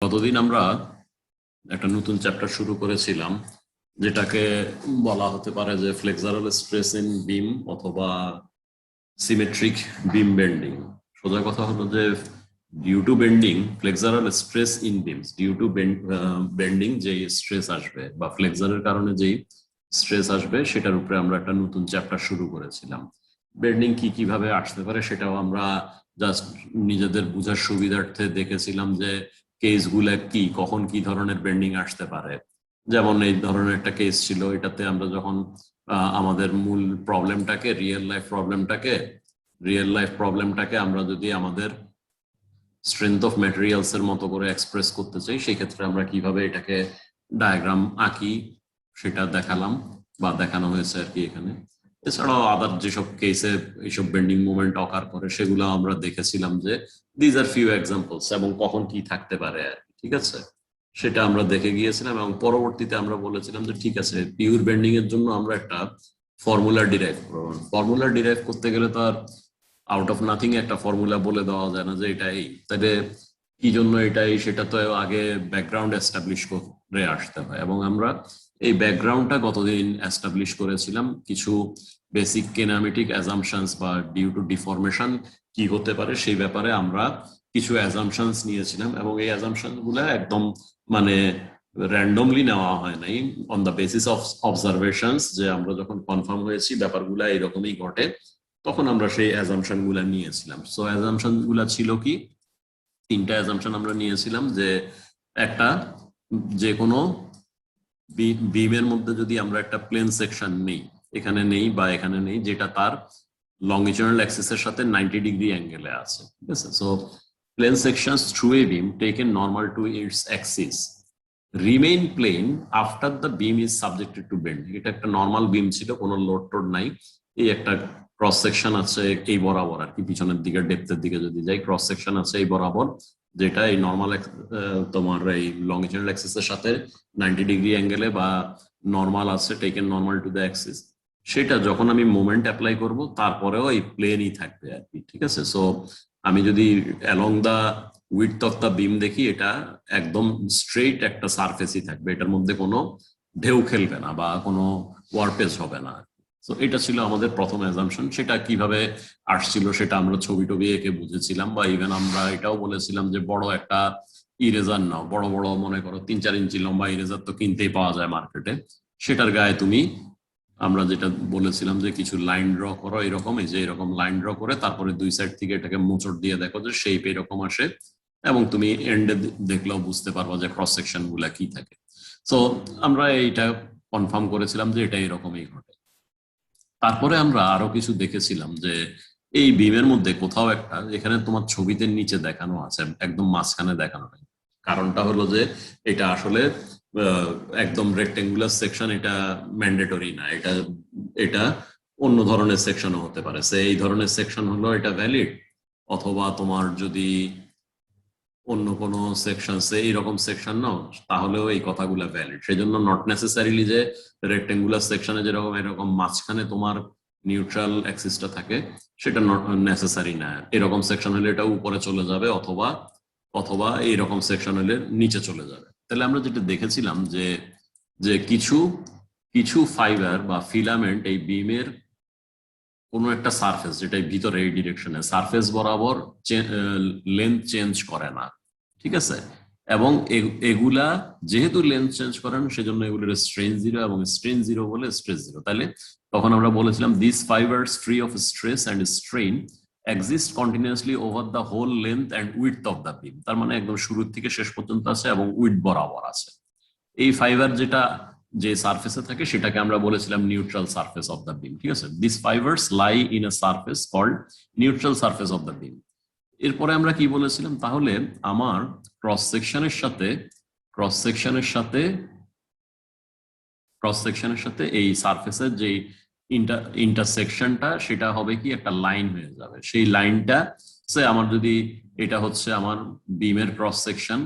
গতদিন আমরা একটা নতুন চ্যাপ্টার শুরু করেছিলাম, যেটাকে বলা হতে পারে যে ফ্লেক্সারাল স্ট্রেস ইন বিম অথবা সিমেট্রিক বিম বেন্ডিং। সোজা কথা হলো যে due to bending flexural stress in beams, due to bending যে স্ট্রেস আসবে বা ফ্লেক্সারের কারণে যেই স্ট্রেস আসবে সেটার উপরে আমরা একটা নতুন চ্যাপ্টার শুরু করেছিলাম। বেন্ডিং কি কিভাবে আসতে পারে সেটাও আমরা জাস্ট নিজেদের বোঝার সুবিধার্থে দেখেছিলাম যে কেসগুলো কি, কখন কি ধরনের বেন্ডিং আসতে পারে। যেমন এই ধরনের একটা কেস ছিল, এটাতে আমরা যখন আমাদের মূল প্রবলেমটাকে রিয়েল লাইফ প্রবলেমটাকে আমরা যদি আমাদের স্ট্রেংথ অফ ম্যাটেরিয়ালস এর মতো করে এক্সপ্রেস করতে চাই, সেই ক্ষেত্রে আমরা কিভাবে এটাকে ডায়াগ্রাম আঁকি সেটা দেখালাম বা দেখানো হয়েছে আর কি এখানে। এছাড়াও আদার যেসব কেসে এইসব বেন্ডিং মুভমেন্ট অকার করে সেগুলো আমরা দেখেছিলাম যে দিজ আর ফিউ এক্সাম্পলস এবং কখন কি থাকতে পারে আর কি। ঠিক আছে, সেটা আমরা দেখে গিয়েছিলাম এবং পরবর্তীতে আমরা বলেছিলাম যে ঠিক আছে, পিওর বেন্ডিং এর জন্য আমরা একটা ফর্মুলা ডিরাইভ করব। ফর্মুলা ডিরাইভ করতে গেলে তো আর আউট অফ নাথিং একটা ফর্মুলা বলে দেওয়া যায় না যে এটাই, তাহলে কি জন্য এটাই সেটা তো আগে ব্যাকগ্রাউন্ড এস্টাবলিশ করে আসতে হয়। এবং আমরা এই ব্যাকগ্রাউন্ডটা গতদিন এস্টাবলিশ করেছিলাম, কিছু বেসিক কিনেমেটিক অ্যাজাম্পশনস বা ডিউ টু ডিফরমেশন কি হতে পারে সেই ব্যাপারে আমরা কিছু অ্যাজাম্পশনস নিয়েছিলাম এবং এই অ্যাজাম্পশন গুলো একদম মানে র্যান্ডমলি নেওয়া হয় নাই, on the basis of observations, যে আমরা যখন কনফার্ম হয়েছি ব্যাপারগুলো এরকমই ঘটে তখন আমরা সেই অ্যাজাম্পশন গুলা নিয়েছিলাম। সো অ্যাজাম্পশন গুলা ছিল কি, তিনটা অ্যাজাম্পশন আমরা নিয়েছিলাম। যে একটা, যে কোনো বিমের মধ্যে যদি আমরা একটা প্লেন সেকশন নেই, এখানে নেই বা এখানে নেই, যেটা তার লংগিচুডাল অ্যাক্সিসের সাথে 90 ডিগ্রি অ্যাঙ্গেলে আছে, ঠিক আছে। So plane sections through a beam taken normal to its axis remain plane after the beam is subjected to bending. এটা একটা নর্মাল বিম ছিল, কোনো লোড টোড নাই। এই একটা ক্রস সেকশন আছে এই বরাবর আর কি, পিছনের দিকে ডেপথের দিকে যদি যাই, ক্রস সেকশন আছে এই বরাবর, যেটা এই নর্মাল তোমার এই লংগিচুডাল অ্যাক্সিসের সাথে 90 ডিগ্রি অ্যাঙ্গেলে বা নর্মাল আছে, taken normal to the Axis. সেটা যখন আমি মোমেন্ট অ্যাপ্লাই করব তারপরেও এই প্লেনই থাকবে আর কি, ঠিক আছে। সো আমি যদি along the width of the beam দেখি, এটা একদম স্ট্রেইট একটা সারফেসই থাকবে, এটার মধ্যে কোনো ঢেউ খেলবে না বা কোনো ওয়ারপেজ হবে না। তো এটা ছিল আমাদের প্রথম অ্যাজাম্পশন। সেটা কিভাবে আসছিল সেটা আমরা ছবি টবি এঁকে বুঝেছিলাম, বা ইভেন আমরা এটাও বলেছিলাম যে বড় একটা ইরেজার নাও, বড় বড় মনে করো 3-4 ইঞ্চি লম্বা ইরেজার তো কিনতেই পাওয়া যায় মার্কেটে, সেটার গায়ে তুমি, আমরা যেটা বলেছিলাম যে কিছু লাইন ড্র করো এরকম, এই যে এরকম লাইন ড্র করে তারপরে দুই সাইড থেকে এটাকে মোচড় দিয়ে দেখো যে শেপ এরকম আসে, এবং তুমি এন্ডে দেখলেও বুঝতে পারবো যে ক্রস সেকশন গুলা কি থাকে। সো আমরা এইটা কনফার্ম করেছিলাম যে এটা এরকমই ঘটে। তারপরে আমরা আরো কিছু দেখেছিলাম যে এই বিমের মধ্যে কোথাও একটা, এখানে তোমার ছবিতে নিচে দেখানো আছে, একদম মাঝখানে দেখানো নাই। কারণটা হলো যে এটা আসলে একদম রেক্টেঙ্গুলার সেকশন, এটা ম্যান্ডেটরি না, এটা এটা অন্য ধরনের সেকশনও হতে পারে। এই ধরনের সেকশন হলো এটা ভ্যালিড, অথবা তোমার যদি অন্য কোনো সেকশন এইরকম সেকশন নাও তাহলেও এই কথাগুলো ভ্যালিড। সেই জন্য নট নেসেসারিলি যে রেক্টেঙ্গুলার সেকশনে যেরকম এরকম মাঝখানে তোমার নিউট্রাল অ্যাক্সিসটা থাকে সেটা নট নেসেসারি না। এরকম সেকশন হলে এটা উপরে চলে যাবে, অথবা অথবা এইরকম সেকশন হলে নিচে চলে যাবে। তাহলে আমরা যেটা দেখেছিলাম যে যে কিছু কিছু ফাইবার বা ফিলামেন্ট এই বিমের কোনো একটা সারফেস, যেটা ভিতরে এই ডিরেকশনে সারফেস বরাবর লেন্থ চেঞ্জ করে না, ঠিক আছে। এবং এগুলা যেহেতু লেন্থ চেঞ্জ করেন সেজন্য এগুলোর স্ট্রেন জিরো, এবং স্ট্রেন জিরো বলে স্ট্রেস জিরো। তাহলে তখন আমরা বলেছিলাম this fibres free of stress and strain exist continuously over the whole length and width of the beam. তার মানে একদম শুরু থেকে শেষ পর্যন্ত আছে এবং উইডথ বরাবর আছে। এই ফাইবার যেটা যে সারফেসে থাকে সেটাকে আমরা বলেছিলাম neutral surface of the beam, ঠিক আছে। This fibres lie in a surface called neutral surface of the beam. এরপরে আমরা কি বলেছিলাম, তাহলে আমার ক্রস সেকশনের সাথে ক্রস সেকশনের সাথে এই সারফেসের যে ইন্টারসেকশনটা সেটা হবে কি একটা লাইন হয়ে যাবে। সেই লাইনটা আমার যদি এটা হচ্ছে আমার বিমের ক্রস সেকশন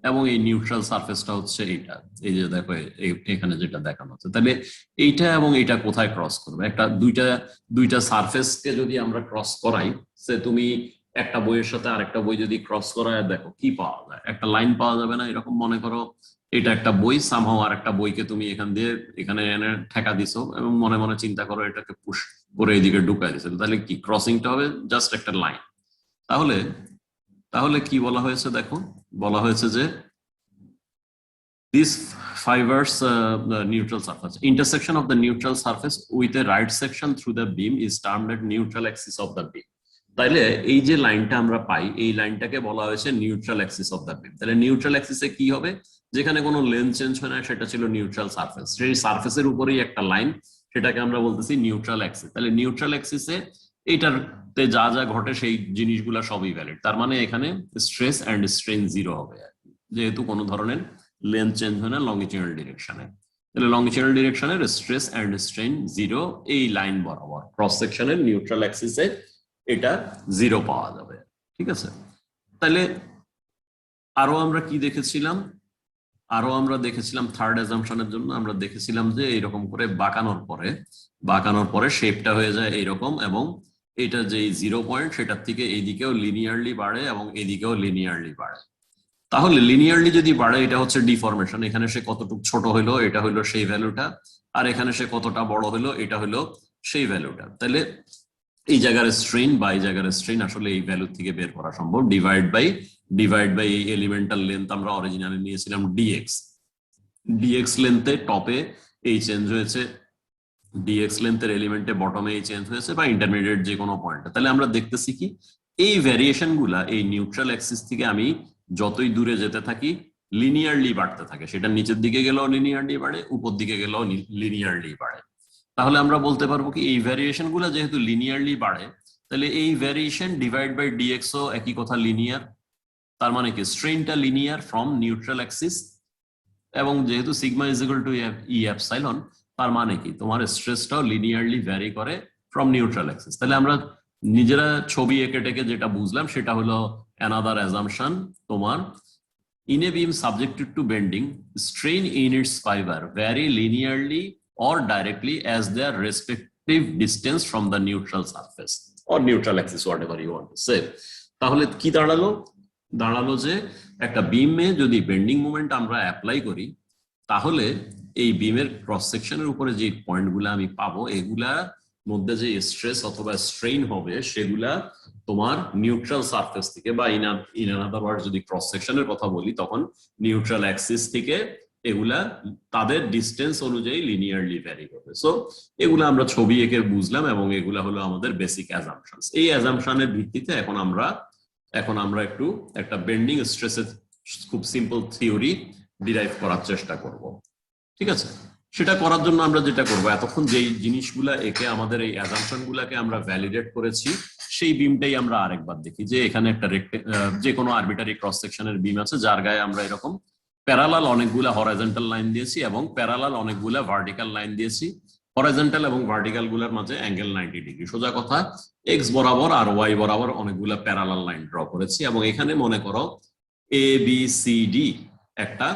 এবং এই নিউট্রাল সারফেসটা হচ্ছে এইটা, এই যে দেখো এখানে যেটা দেখানো হচ্ছে, তাহলে এইটা এবং এইটা কোথায় ক্রস করবে? একটা দুইটা সারফেসকে যদি আমরা ক্রস করাই, সে তুমি একটা বইয়ের সাথে আরেকটা বই যদি ক্রস করায় দেখো কি পাওয়া যায়, একটা লাইন পাওয়া যাবে না? এরকম মনে করো এটা একটা বই, সামহাও আর একটা বইকে তুমি এখান দিয়ে এখানে এনে ঠেকা দিছো এবং মনে মনে চিন্তা করো এটাকে পুশ করে এইদিকে ঢুকাই দিছো, তাহলে কি ক্রসিংটা হবে জাস্ট একটা লাইন। তাহলে তাহলে কি বলা হয়েছে দেখো, বলা হয়েছে যে these fibers the neutral surface intersection of the neutral surface with a right section through the beam is termed as neutral axis of the beam। তাইলে এই যে লাইনটা আমরা পাই এই লাইনটাকে বলা হয়েছে নিউট্রাল অ্যাক্সিস অফ দ্য বিম। তাহলে নিউট্রাল অ্যাক্সিসে কি হবে, যেখানে কোনো লেন্থ চেঞ্জ হয় না সেটা ছিল নিউট্রাল সারফেস, সেই সারফেসের উপরেই একটা লাইন, সেটাকে আমরা বলতেছি নিউট্রাল অ্যাক্সিস। তাহলে নিউট্রাল অ্যাক্সিসে এটারতে যা যা ঘটে সেই জিনিসগুলো সবই ভ্যালিড, তার মানে এখানে স্ট্রেস এন্ড স্ট্রেন জিরো হবে, যেহেতু কোনো ধরনের লেন্থ চেঞ্জ হয় না লংগিটিউডাল ডিরেকশনে। তাহলে লংগিটিউডাল ডিরেকশনের স্ট্রেস এন্ড স্ট্রেন জিরো, এই লাইন বরাবর ক্রস সেকশনের নিউট্রাল অ্যাক্সিসে এটা জিরো পাওয়া যাবে। ঠিক আছে, তাহলে আরো আমরা কি দেখেছিলাম, আরো আমরা দেখেছিলাম থার্ড অ্যাজাম্পশনের জন্য আমরা দেখেছিলাম যে এইরকম করে বাঁকানোর পরে শেপটা হয়ে যায় এইরকম, এবং এটা যে জিরো পয়েন্ট সেটার থেকে এইদিকেও লিনিয়ারলি বাড়ে এবং এদিকেও লিনিয়ারলি বাড়ে। তাহলে লিনিয়ারলি যদি বাড়ে এটা হচ্ছে ডিফরমেশন, এখানে সে কতটুকু ছোট হলো এটা হলো সেই ভ্যালুটা, আর এখানে সে কতটা বড় হলো এটা হলো সেই ভ্যালুটা। তাহলে এই জায়গার স্ট্রেন বা এই জায়গার স্ট্রেন আসলে এই ভ্যালু থেকে বের করা সম্ভব, ডিভাইড বাই এই এলিমেন্টাল লেন্থ আমরা অরিজিনালি নিয়েছিলাম ডিএক্স লেন্থে টপে এই চেঞ্জ হয়েছে, ডিএক্স লেন্থের এলিমেন্টে বটমে এই চেঞ্জ হয়েছে, বা ইন্টারমিডিয়েট যে কোনো পয়েন্টে। তাহলে আমরা দেখতেছি কি এই ভ্যারিয়েশন গুলা এই নিউট্রাল অ্যাক্সিস থেকে আমি যতই দূরে যেতে থাকি লিনিয়ারলি বাড়তে থাকে, সেটা নিচের দিকে গেলেও লিনিয়ারলি বাড়ে, উপর দিকে গেলেও লিনিয়ারলি বাড়ে। তাহলে আমরা বলতে পারবো কি এই ভ্যারিয়েশন গুলা যেহেতু লিনিয়ারলি বাড়ে, তাহলে এই ভ্যারিয়েশন ডিভাইড বাই ডিএক্স ও একই কথা লিনিয়ার, তার মানে কি স্ট্রেনটা লিনিয়ার ফ্রম নিউট্রাল অ্যাক্সিস, এবং যেহেতু sigma is equal to E epsilon, তার মানে কি তোমার স্ট্রেসটাও লিনিয়ারলি ভ্যারি করে ফ্রম নিউট্রাল অ্যাক্সিস। তাহলে আমরা নিজেরা ছবি এঁকে টেকে যেটা বুঝলাম সেটা হলো অ্যানাদার অ্যাজাম্পশন তোমার, in a beam subjected to bending, strain in its fiber vary linearly or directly as their respective distance from the neutral surface or neutral axis, whatever you want to say। তাহলে কি দাঁড়ালো যে একটা বিমে যদি bending moment আমরা apply করি তাহলে এই বিমের ক্রস সেকশনের উপরে যে পয়েন্টগুলো আমি পাবো এগুলা মধ্যে যে স্ট্রেস অথবা স্ট্রেইন হবে সেগুলা তোমার নিউট্রাল সারফেস থেকে, বা ইন আনাদার ওয়ার্ড যদি ক্রস সেকশনের কথা বলি তখন নিউট্রাল অ্যাক্সিস থেকে এগুলা তাদের ডিস্টেন্স অনুযায়ী লিনিয়ারলি ভ্যারি করবে। সো এগুলা আমরা ছবি এঁকে বুঝলাম এবং এগুলা হলো আমাদের বেসিক অ্যাজাম্পশনস। এই অ্যাজাম্পশনের ভিত্তিতে এখন আমরা একটু একটা বেন্ডিং স্ট্রেসের খুব সিম্পল থিওরি ডিরাইভ করার চেষ্টা করব। ঠিক আছে, সেটা করার জন্য আমরা যেটা করবো এতক্ষণ যেই জিনিসগুলা একে আমাদের এই অ্যাজাম্পশন গুলাকে আমরা ভ্যালিডেট করেছি সেই বিমটাই আমরা আরেকবার দেখি, যে এখানে একটা যে কোনো আরবিটারি ক্রস সেকশনের বিম আছে যার গায়ে আমরা এরকম প্যারালাল অনেকগুলা হরাইজন্টাল লাইন দিয়েছি এবং প্যারালাল অনেকগুলা ভার্টিক্যাল লাইন দিয়েছি। হরাইজন্টাল এবং ভার্টিক্যাল গুলার মাঝে অ্যাঙ্গেল 90 ডিগ্রি, সোজা কথা এক্স বরাবর আর ওয়াই বরাবর অনেকগুলা প্যারালাল লাইন ড্র করেছি, এবং এখানে মনে করো এ বি সি ডি একটা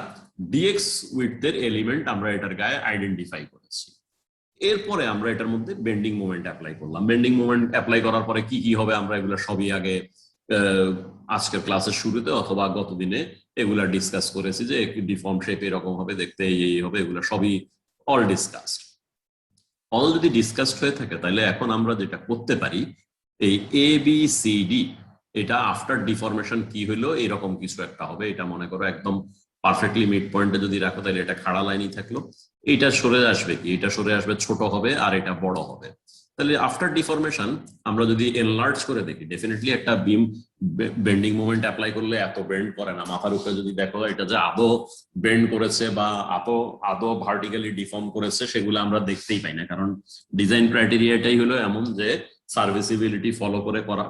ডিএক্স উইডথের এলিমেন্ট আমরা এটার গায়ে আইডেন্টিফাই করেছি। এরপরে আমরা এটার মধ্যে বেন্ডিং মোমেন্ট অ্যাপ্লাই করলাম। বেন্ডিং মোমেন্ট অ্যাপ্লাই করার পরে কি কি হবে আমরা এগুলো সবই আগে আজকের ক্লাসের শুরুতে অথবা গত দিনে এগুলা ডিসকাস করেছি, যে ডিফর্ম শেপ এরকম হবে দেখতে, এই হবে, এগুলো সবই অল যদি ডিসকাসড হয়ে থাকে তাহলে এখন আমরা যেটা করতে পারি এই এ বি সি ডি এটা আফটার ডিফরমেশন কি হলো এরকম কিছু একটা হবে। এটা মনে করো একদম পারফেক্টলি মিড পয়েন্টে যদি রাখো তাহলে এটা খাড়া লাইনই থাকলো, এটা সরে আসবে কি, এটা সরে আসবে ছোট হবে আর এটা বড় হবে। তাহলে আফটার ডিফরমেশন আমরা যদি এনলার্জ করে দেখি ডেফিনেটলি একটা বিম বেন্ডিং মোমেন্ট অ্যাপ্লাই করলে এত বেন্ড করে না। মাথার উপরে যদি দেখো এটা যে আদৌ বেন্ড করেছে বা আদৌ ভার্টিক্যালি ডিফর্ম করেছে সেগুলো আমরা দেখতেই পাই না, কারণ ডিজাইন ক্রাইটেরিয়াটাই হলো এমন যে সার্ভিসিবিলিটি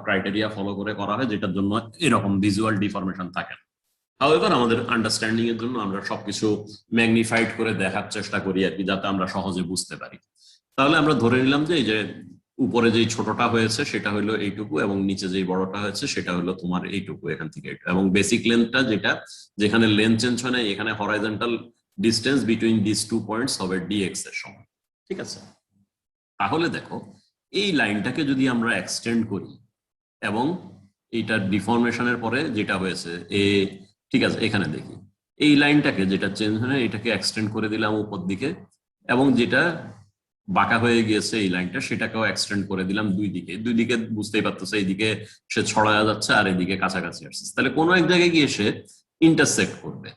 ক্রাইটেরিয়া ফলো করে করা হয়, যেটার জন্য এরকম ভিজুয়াল ডিফরমেশন থাকে না। হাউএভার আমাদের আন্ডারস্ট্যান্ডিং এর জন্য আমরা সবকিছু ম্যাগনিফাইড করে দেখার চেষ্টা করি আর কি, যাতে আমরা সহজে বুঝতে পারি। তাহলে আমরা ধরে নিলাম যে এই যে উপরে যেই ছোটটা হয়েছে সেটা হলো এইটুকু এবং নিচে যেই বড়টা হয়েছে সেটা হলো তোমার এইটুকু, এখান থেকে এইটুকু, এবং বেসিক লেন্থটা যেখানে লেন্থ চেঞ্জ হয় না এখানে horizontal distance between this two points হবে ডিএক্স এর সমান। ঠিক আছে, তাহলে দেখো এই লাইনটাকে যদি আমরা এক্সটেন্ড করি এবং এইটার ডিফর্মেশনের পরে যেটা হয়েছে ঠিক আছে, এখানে দেখি এই লাইনটাকে যেটা চেঞ্জ হয় এটাকে এক্সটেন্ড করে দিলাম উপর দিকে, এবং যেটা বাঁকা হয়ে গিয়েছে এই লাইনটা সেটাকেও এক্সটেন্ড করে দিলাম দুই দিকে বুঝতেই পারতেছে, এইদিকে সে ছড়ায়া যাচ্ছে আর এদিকে কাছাকাছি আসছে, তাহলে কোনো এক জায়গায় গিয়ে সে ইন্টারসেক্ট করবে।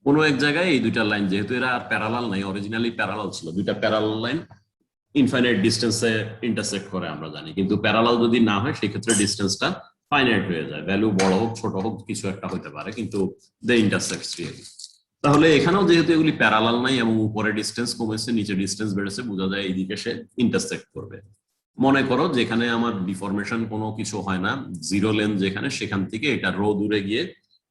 কোনো এক জায়গায় এই দুইটা লাইন, যেহেতু এরা আর প্যারালাল নাই, অরিজিনালি প্যারালাল ছিল, দুইটা প্যারালাল লাইন ইনফাইনাইট ডিস্টেন্সে ইন্টারসেক্ট করে আমরা জানি, কিন্তু প্যারালাল যদি না হয় সেক্ষেত্রে ডিস্টেন্সটা ফাইনাইট হয়ে যায়, ভ্যালু বড় হোক ছোট হোক কিছু একটা হতে পারে, কিন্তু দে ইন্টারসেক্টস রিয়েলি। তাহলে এখানেও যেহেতু এগুলি প্যারালাল নাই এবং উপরে ডিস্টেন্স কমেছে নিচে ডিস্টেন্স বেড়েছে, বোঝা যায় এইদিকে সে ইন্টারসেক্ট করবে। মনে করো যেখানে আমার ডিফরমেশন কোনো কিছু হয় না, জিরো লেন্থ যেখানে, সেখান থেকে এটা রো দূরে গিয়ে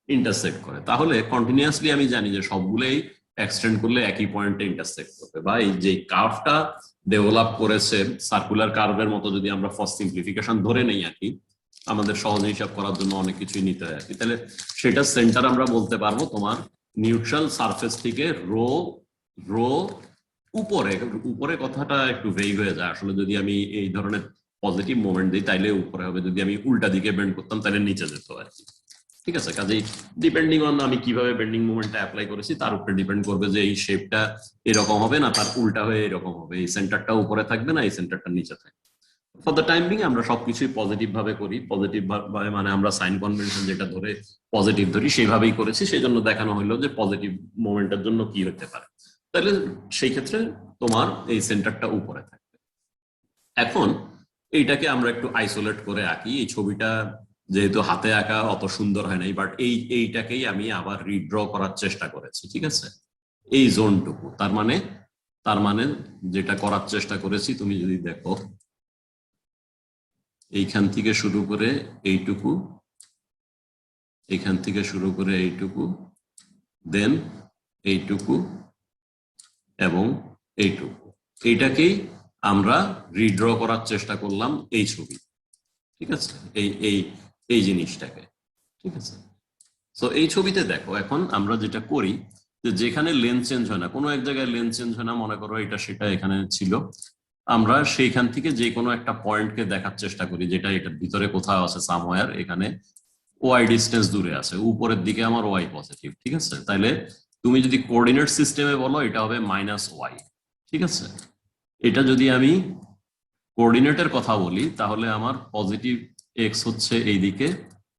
ইন্টারসেক্ট করে, তাহলে কন্টিনিউয়াসলি আমি জানি যে সবগুলোই এক্সটেন্ড করলে একই পয়েন্টে ইন্টারসেক্ট করবে। বা এই যে কার্ভটা ডেভেলপ করেছে সার্কুলার কার্ভের মতো, যদি আমরা ফার্স্ট সিম্পলিফিকেশন ধরে নেই আর কি, আমাদের সহজ হিসাব করার জন্য অনেক কিছুই নিতে হয় আর কি, তাহলে সেটা সেন্টার আমরা বলতে পারবো তোমার নিউট্রাল সারফেস থেকে রো রো উপরে। উপরে কথাটা একটু ভেগ হয়ে যায় আসলে, যদি আমি এই ধরনের পজিটিভ মোমেন্ট দিই তাইলে উপরে হবে, যদি আমি উল্টা দিকে বেন্ড করতাম তাহলে নিচে যেত আর কি। ঠিক আছে, কাজেই ডিপেন্ডিং অন আমি কিভাবে বেন্ডিং মোমেন্টটা অ্যাপ্লাই করেছি তার উপরে ডিপেন্ড করবে যে এই শেপটা এরকম হবে না তার উল্টা হয়ে এরকম হবে, এই সেন্টারটা উপরে থাকবে না এই সেন্টারটা নিচে থাকবে। ফর দ্য টাইম বিং আমরা সবকিছুই পজিটিভ ভাবে করি, পজিটিভ ভাবে মানে আমরা সাইন কনভেনশন যেটা ধরে পজিটিভ ধরি সেইভাবেই করেছি, সেই জন্য দেখানো হলো যে পজিটিভ মোমেন্টের জন্য কি হতে পারে, তাহলে সেই ক্ষেত্রে তোমার এই সেন্টারটা উপরে থাকবে। এখন এইটাকে আমরা একটু আইসোলেট করে আঁকি, এই ছবিটা যেহেতু হাতে আঁকা অত সুন্দর হয় নাই, বাট এইটাকেই আমি আবার রিড্র করার চেষ্টা করেছি। ঠিক আছে, এই জোনটুকু, তার মানে যেটা করার চেষ্টা করেছি তুমি যদি দেখো এইখান থেকে শুরু করে এইটুকু, এইখান থেকে শুরু করে এইটুকু, দেন এইটুকু এবং এইটুকু, এইটাকেই আমরা রিড্র করার চেষ্টা করলাম এই ছবি। ঠিক আছে, এই জিনিসটাকে। ঠিক আছে, তো এই ছবিতে দেখো এখন আমরা যেটা করি যে যেখানে লেন্থ চেঞ্জ হয় না, কোনো এক জায়গায় লেন্থ চেঞ্জ হয় না, মনে করো এটা সেটা এখানে ছিল, আমরা সেইখান থেকে যে কোনো একটা পয়েন্টকে দেখার চেষ্টা করি যেটা এটার ভিতরে কোথাও আছে সামওয়্যার, এখানে ওয়াই ডিস্টেন্স দূরে আছে, উপরের দিকে আমার ওয়াই পজিটিভ। ঠিক আছে, তাইলে তুমি যদি কোঅর্ডিনেট সিস্টেমে বলো এটা হবে -y। ঠিক আছে, এটা যদি আমি কোঅর্ডিনেটের কথা বলি তাহলে আমার পজিটিভ এক্স হচ্ছে এইদিকে,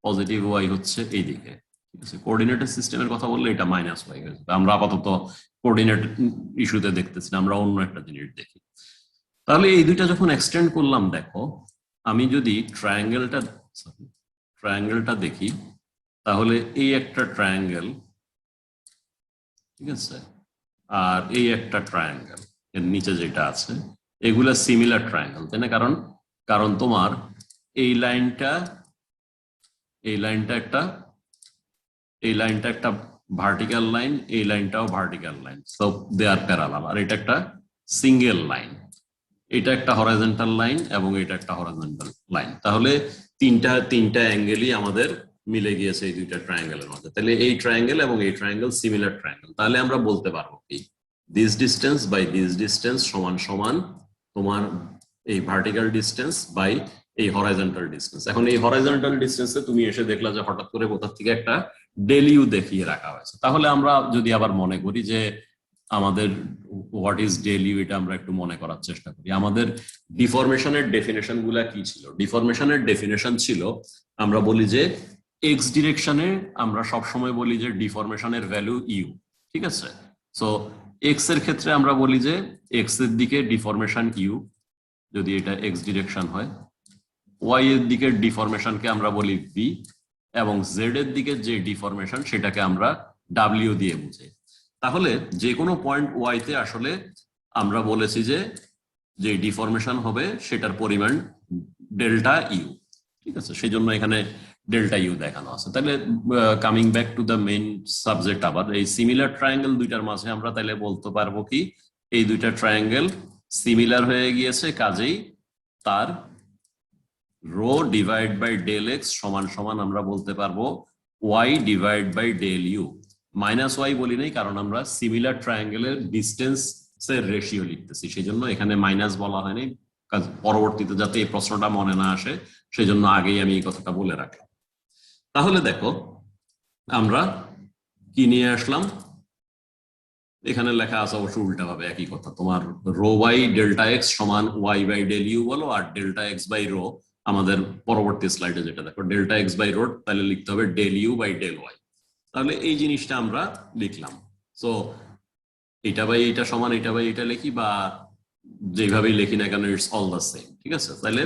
পজিটিভ ওয়াই হচ্ছে এইদিকে। ঠিক আছে, কোঅর্ডিনেটের সিস্টেমের কথা বললে এটা -y হয়ে যাবে। আমরা আপাতত কোঅর্ডিনেট ইস্যুতে দেখতেছি না, আমরা অন্য একটা জিনিস দেখি। তাহলে এই দুইটা যখন এক্সটেন্ড করলাম, দেখো আমি যদি ট্রায়াঙ্গেলটা দেখি তাহলে এই একটা ট্রায়াঙ্গেল, ঠিক আছে, আর এই একটা ট্রায়াঙ্গেল, এর নিচে যেটা আছে এগুলা সিমিলার ট্রায়াঙ্গেল, তাই না? কারণ তোমার এই লাইনটা একটা ভার্টিক্যাল লাইন, এই লাইনটাও vertical line, so they are parallel, আর এটা একটা সিঙ্গেল লাইন, এটা একটা হরাইজন্টাল লাইন এবং এটা একটা হরাইজন্টাল লাইন। তাহলে তিনটা অ্যাঙ্গেলই আমাদের মিলে গিয়েছে এই দুইটা ট্রায়াঙ্গেলের মধ্যে। তাহলে এই ট্রায়াঙ্গেল এবং এই ট্রায়াঙ্গেল সিমিলার ট্রায়াঙ্গেল। তাহলে আমরা বলতে পারবো কি this distance by this distance সমান সমান তোমার এই ভার্টিক্যাল ডিস্টেন্স বাই এই হরাইজন্টাল ডিস্টেন্স। এখন এই হরাইজন্টাল ডিস্টেন্সে তুমি এসে দেখলা যে হঠাৎ করে কোথা থেকে একটা ডেল ইউ দেখিয়ে রাখা হয়েছে। তাহলে আমরা যদি আবার মনে করি যে আমাদের হোয়াট ইজ ডেল ইউ, এটা আমরা একটু মনে করার চেষ্টা করি। আমাদের ডিফরমেশনের ডেফিনেশন গুলা কি ছিল? ডিফরমেশনের ডেফিনেশন ছিল, আমরা বলি যে এক্স ডিরেকশনে আমরা সবসময় বলি যে ডিফরমেশনের ভ্যালু ইউ। ঠিক আছে, সো এক্স এর ক্ষেত্রে আমরা বলি যে এক্স এর দিকে ডিফরমেশন ইউ যদি এটা এক্স ডিরেকশন হয়, ওয়াই এর দিকে ডিফরমেশনকে আমরা বলি ভি, এবং জেড এর দিকে যে ডিফরমেশন সেটাকে আমরা ডাব্লিউ দিয়ে বুঝাই। তাহলে যে কোনো পয়েন্ট ওয়াইতে আসলে আমরা বলেছি যে ডিফরমেশন হবে সেটার পরিমাণ ডেল্টা ইউ। ঠিক আছে, সেই জন্য এখানে ডেল্টা ইউ দেখানো আছে। তাহলে coming back to the main subject, আবার এই সিমিলার ট্রায়াঙ্গেল দুইটার মাঝে আমরা তাহলে বলতে পারবো কি এই দুইটা ট্রায়াঙ্গেল সিমিলার হয়ে গিয়েছে, কাজেই তার rho divide by del x সমান সমান আমরা বলতে পারবো y divide by del u. -y বলি নাই কারণ আমরা সিমিলার ট্রায়াঙ্গেলের ডিস্টেন্স এর রেশিও লিখতেছি, সেই জন্য এখানে মাইনাস বলা হয়নি, পরবর্তীতে যাতে এই প্রশ্নটা মনে না আসে সেই জন্য আগেই আমি এই কথাটা বলে রাখলাম। তাহলে দেখো আমরা কি নিয়ে আসলাম, এখানে লেখা আছে অবশ্য উল্টা ভাবে একই কথা, তোমার রো বাই ডেল্টা এক্স সমান ওয়াই বাই ডেল ইউ বলো, আর ডেল্টা এক্স বাই রো আমাদের পরবর্তী স্লাইডে যেটা দেখো ডেল্টা এক্স বাই রো, তাহলে লিখতে হবে del u by del y. তাহলে এই জিনিসটা আমরা লিখলাম। সো এটা বাই এটা সমান এটা বাই এটা লিখি, বা যেভাবেই লিখি না কেন ইটস অল দ্য সেম, ঠিক আছে? তাহলে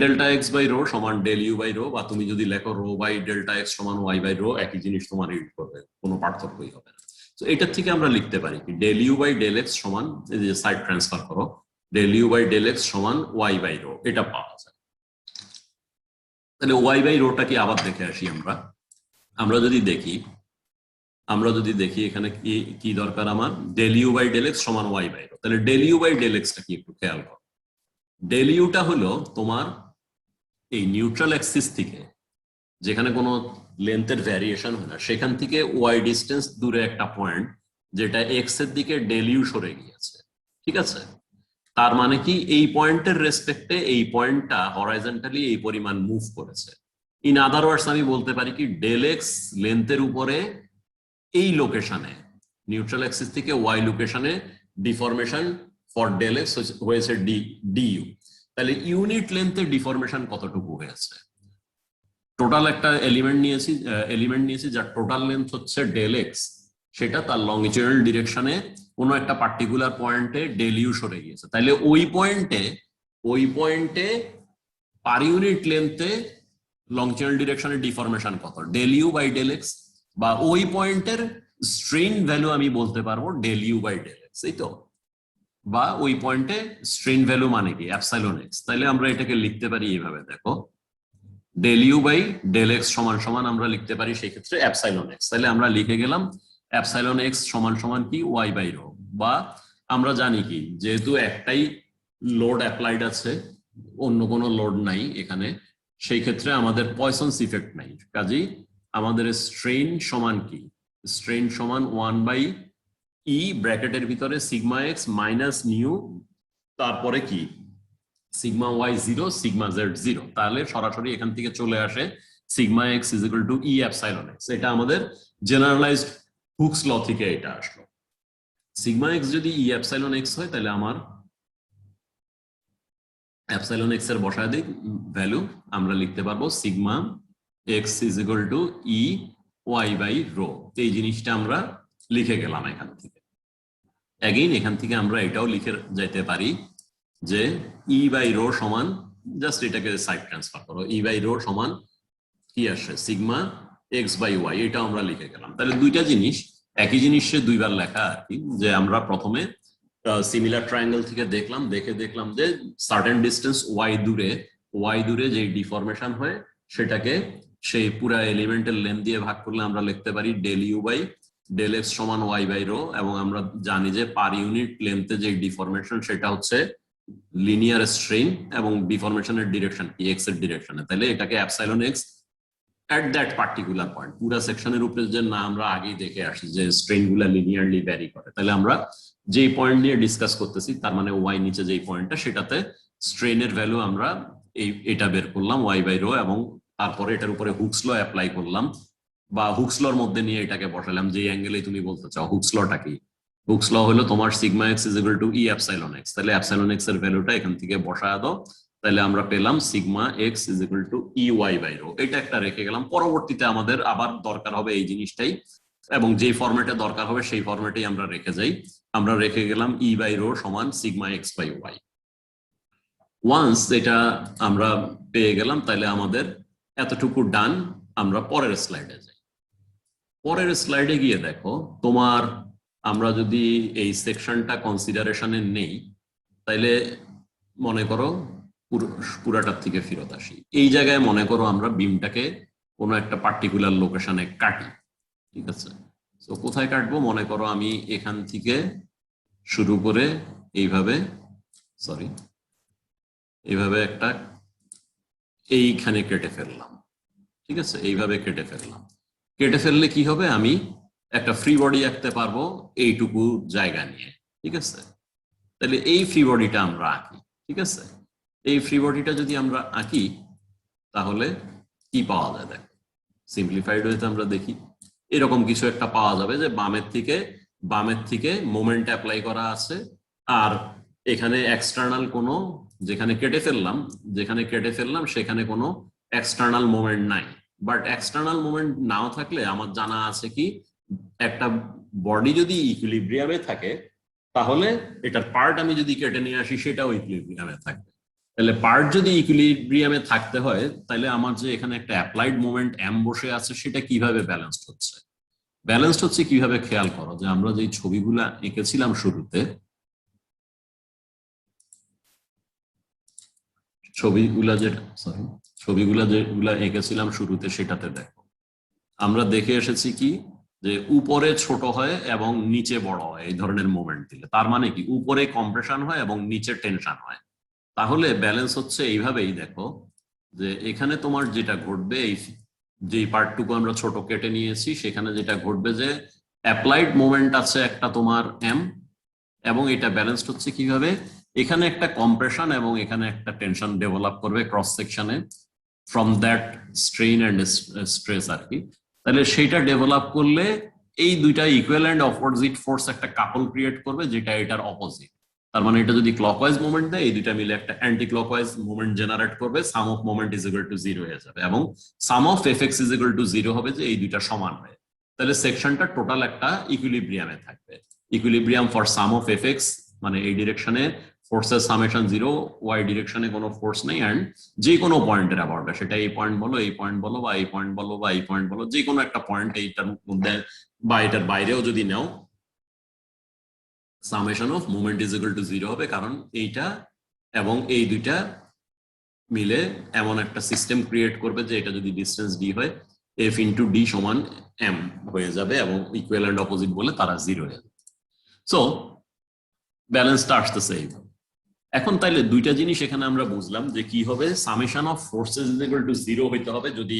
ডেল্টা এক্স বাই রো সমান ডেল ইউ বাই রো, বা তুমি যদি লেখো রো বাই ডেল্টা এক্স সমান ওয়াই বাই রো, একই জিনিস তোমার রিড করবে, কোনো পার্থক্যই হবে না। তো এটার থেকে আমরা লিখতে পারি কি del u by del x সমান, এই যে সাইড ট্রান্সফার করো, del u by del x সমান ওয়াই বাই রো, এটা পাওয়া যায়। তাহলে ওয়াই বাই রোটা কি আবার দেখে আসি আমরা। আমরা যদি দেখি এখানে কি কি দরকার আমার, del u by del x সমান ওয়াই বাই রো। তাহলে ডেল ইউ বাই ডেল এক্সটা কি একটু খেয়াল করো। ডেল ইউটা হলো তোমার এই নিউট্রাল অ্যাক্সিস থেকে, যেখানে কোনো লেন্থের ভ্যারিয়েশন হয় না, সেখান থেকে ওয়াই ডিস্টেন্স দূরে একটা পয়েন্ট, যেটা এক্স এর দিকে ডেল ইউ সরে গিয়েছে, ঠিক আছে? তার মানে কি এই পয়েন্টের রেসপেক্টে এই পয়েন্টটা হরাইজন্টালি এই পরিমাণ মুভ করেছে। ইন আদার ওয়ার্ডস আমি বলতে পারি কি ডেল এক্স লেন্থের উপরে এই লোকেশনে, নিউট্রাল অ্যাক্সিস থেকে ওয়াই লোকেশনে ডিফরমেশন ফর ডেল এক্স হয়েছে ডিইউ। তাহলে ইউনিট লেন্থে ডিফরমেশন কতটুকু হয়েছে? টোটাল একটা এলিমেন্ট নিয়েছি যার টোটাল লেন্থ হচ্ছে ডেল এক্স, সেটা তার লংজিটিউডাল ডিরেকশনে কোনো একটা পার্টিকুলার পয়েন্টে ডেল ইউ সরে গিয়েছে। তাহলে ওই পয়েন্টে পার ইউনিট লেন্থে লংজিটিউডাল ডিরেকশনে ডিফরমেশন কত, del u by del x, বা ওই পয়েন্টের স্ট্রেইন ভ্যালু আমি বলতে পারবো del u by del x, এই তো। বা ওই পয়েন্টে স্ট্রেইন ভ্যালু মানে কি এপসাইলন এক্স। তাহলে আমরা এটাকে লিখতে পারি এইভাবে, দেখো del u by del x সমান সমান আমরা লিখতে পারি সেই ক্ষেত্রে এপসাইলন এক্স। তাহলে আমরা লিখে গেলাম এপসাইলন এক্স সমান সমান কি ওয়াই বাই রো। বা আমরা জানি কি যেহেতু একটাই লোড অ্যাপ্লাইড আছে, অন্য কোনো লোড নাই এখানে, সেই ক্ষেত্রে আমাদের পয়সনস ইফেক্ট নাই, কাজেই আমাদের স্ট্রেইন সমান কি, স্ট্রেইন সমান 1 বাই ই ব্র্যাকেটের ভিতরে সিগমা এক্স মাইনাস নিউ, তারপরে কি সিগমা ওয়াই 0 সিগমা জেড 0। তাহলে সরাসরি এখান থেকে চলে আসে sigma x is equal to E epsilon x. এটা আমাদের জেনারেলাইজড হুকস ল থেকে এটা আসলো। সিগমা এক্স যদি ই এপসাইলন এক্স হয়, তাহলে আমার এপসাইলন এক্স এর বসায় দিই ভ্যালু, আমরা লিখতে পারবো sigma x is equal to E y by rho. এই জিনিসটা আমরা লিখে গেলাম এখান থেকে। অ্যাগেইন এখান থেকে আমরা এটাও লিখে যেতে পারি যে ই বাই রো সমান, জাস্ট এটাকে সাইড ট্রান্সফার করো, ই বাই রো সমান কি আসে সিগমা এক্স বাই ওয়াই, এটা আমরা লিখে গেলাম। তাহলে দুইটা জিনিস একই জিনিসে দুইবার লেখা আর কি। যে আমরা প্রথমে সিমিলার ট্রায়াঙ্গেল থেকে দেখলাম যে সার্টেন ডিস্টেন্স ওয়াই দূরে যে ডিফরমেশন হয় সেটাকে সেই পুরা এলিমেন্টের লেন্থ দিয়ে ভাগ করলে আমরা লিখতে পারি del u by del x সমান ওয়াই বাই রো। এবং আমরা জানি যে পার ইউনিট লেন্থে যে ডিফরমেশন সেটা হচ্ছে লিনিয়ার স্ট্রেইন, এবং ডিফরমেশনের ডিরেকশন কি এক্স এর ডিরেকশনে। তাহলে এটাকে epsilon x at that particular point, পুরো সেকশনের উপরে যে না আমরা আগেই দেখে আসি যে স্ট্রেইন গুলা লিনিয়ারলি ভ্যারি করে, তাহলে আমরা যেই পয়েন্ট নিয়ে ডিসকাস করতেছি তার মানে ওয়াই নিচে যেই পয়েন্টটা, সেটাতে স্ট্রেইনের ভ্যালু আমরা এটা বের করলাম ওয়াই বাই রো, এবং তারপরে এটার উপরে হুকস ল অ্যাপ্লাই করলাম, বা হুকস লর মধ্যে নিয়ে এটাকে বসালাম যে অ্যাঙ্গেলে তুমি বলতে চাও। হুকস লটা কি, হুকস ল হলো তোমার sigma x is equal to E epsilon x. তাহলে এপসাইলন এক্স এর ভ্যালুটা এখান থেকে বসায় দাও, তাহলে আমরা পেলাম sigma x is equal to E y by rho. এটা একটা রেখে গেলাম, পরবর্তীতে আমাদের আবার দরকার হবে এই জিনিসটাই, এবং যে ফরম্যাটে দরকার হবে সেই ফরম্যাটেই আমরা রেখে যাই। আমরা রেখে গেলাম ই বাই রো সমান sigma x by y. Once এটা আমরা পেয়ে গেলাম, তাহলে আমাদের এতটুকু ডান। আমরা পরের স্লাইডে যাই। পরের স্লাইডে গিয়ে দেখো তোমার, আমরা যদি এই সেকশনটা কনসিডারেশনে নেই, তাইলে মনে করো পুরাটার থেকে ফেরত আসি। এই জায়গায় মনে করো আমরা বিমটাকে কোনো একটা পার্টিকুলার লোকেশনে কাটি, ঠিক আছে? তো কোথায় কাটবো, মনে করো আমি এখান থেকে শুরু করে এইভাবে একটা এইখানে কেটে ফেললাম, ঠিক আছে? এইভাবে কেটে ফেললে কি হবে, আমি একটা ফ্রি বডি আঁকতে পারবো এইটুকু জায়গা নিয়ে, ঠিক আছে? তাহলে এই ফ্রি বডিটা আমরা আঁকি, ঠিক আছে? এই ফ্রি বডিটা যদি আমরা আঁকি তাহলে কি পাওয়া যায় দেখো, সিম্পলিফাইড ওয়েতে আমরা দেখি এরকম কিছু একটা পাওয়া যাবে যে বামের থেকে মোমেন্ট অ্যাপ্লাই করা আছে, আর এখানে এক্সটার্নাল কোনো যেখানে কেটে ফেললাম সেখানে কোনো এক্সটার্নাল মোমেন্ট নাই। বাট এক্সটার্নাল মোমেন্ট নাও থাকলে আমার জানা আছে কি একটা বডি যদি ইকুইলিব্রিয়ামে থাকে তাহলে এটার পার্ট আমি যদি কেটে নিয়ে আসি সেটাও ইকুইলিব্রিয়ামে থাকবে। তাহলে পার্ট যদি ইকুইলিব্রিয়ামে থাকতে হয় তাহলে আমার যে এখানে একটা অ্যাপ্লাইড মোমেন্ট এম বসে আছে সেটা কিভাবে ব্যালেন্সড হচ্ছে কিভাবে খেয়াল করো যে আমরা যে ছবিগুলা এঁকেছিলাম শুরুতে, ছবিগুলা এঁকেছিলাম শুরুতে সেটাতে দেখো আমরা দেখে এসেছি কি যে উপরে ছোট হয় এবং নিচে বড় হয় এই ধরনের মোমেন্ট দিলে, তার মানে কি উপরে কম্প্রেশন হয় এবং নিচে টেনশন হয়। তাহলে ব্যালেন্স হচ্ছে এইভাবেই, দেখো যে এখানে তোমার যেটা ঘটবে এই যে পার্টটুকু আমরা ছোট কেটে নিয়েছি সেখানে যেটা ঘটবে যে অ্যাপ্লাইড মোমেন্ট আছে একটা তোমার এম, এবং এটা ব্যালেন্সড হচ্ছে কিভাবে এখানে একটা কম্প্রেশন এবং এখানে একটা টেনশন ডেভেলপ করবে ক্রস সেকশনে from that strain and stress আর কি। তাহলে সেইটা ডেভেলপ করলে এই দুইটা ইকুয়াল এন্ড অপোজিট ফোর্স একটা কাপল ক্রিয়েট করবে যেটা এটার অপোজিট। তার মানে এটা যদি ক্লকওয়াইজ মুভমেন্ট দেয় এই দুইটা মিলে একটা অ্যান্টি ক্লকওয়াইজ মুভমেন্ট জেনারেট করবে, sum of moment is equal to 0 হয়ে যাবে এবং sum of FX is equal to 0 হবে যে এই দুইটা সমান হয়। তাহলে সেকশনটা টোটাল একটা ইকুইলিব্রিয়ামে থাকবে। Equilibrium for some of FX মানে এই ডিরেকশনে ফোর্সের সামেশন 0, ওয়াই ডিরেকশনে কোনো ফোর্স নেই, এন্ড যে কোনো পয়েন্টের অ্যাবাউট সেটা এই পয়েন্ট বলো, এই পয়েন্ট বলো, বা এই পয়েন্ট বলো, বা এই পয়েন্ট বলো, যে কোনো একটা পয়েন্ট এইটার মধ্যে বা এটার বাইরেও যদি নাও summation of moment is equal to 0 হবে, কারণ এইটা এবং এই দুইটা মিলে এমন একটা সিস্টেম ক্রিয়েট করবে যে এটা যদি ডিস্টেন্স ডি হয় এফ ইন্টু ডি সমান এম হয়ে যাবে এবং ইকুয়াল এন্ড অপোজিট বলে তারা 0 হয়ে যাবে। সো ব্যালেন্সটা আসতেছে এইভাবে। এখন তাইলে দুইটা জিনিস এখানে আমরা বুঝলাম যে কি হবে, summation of forces is equal to 0 হইতে হবে যদি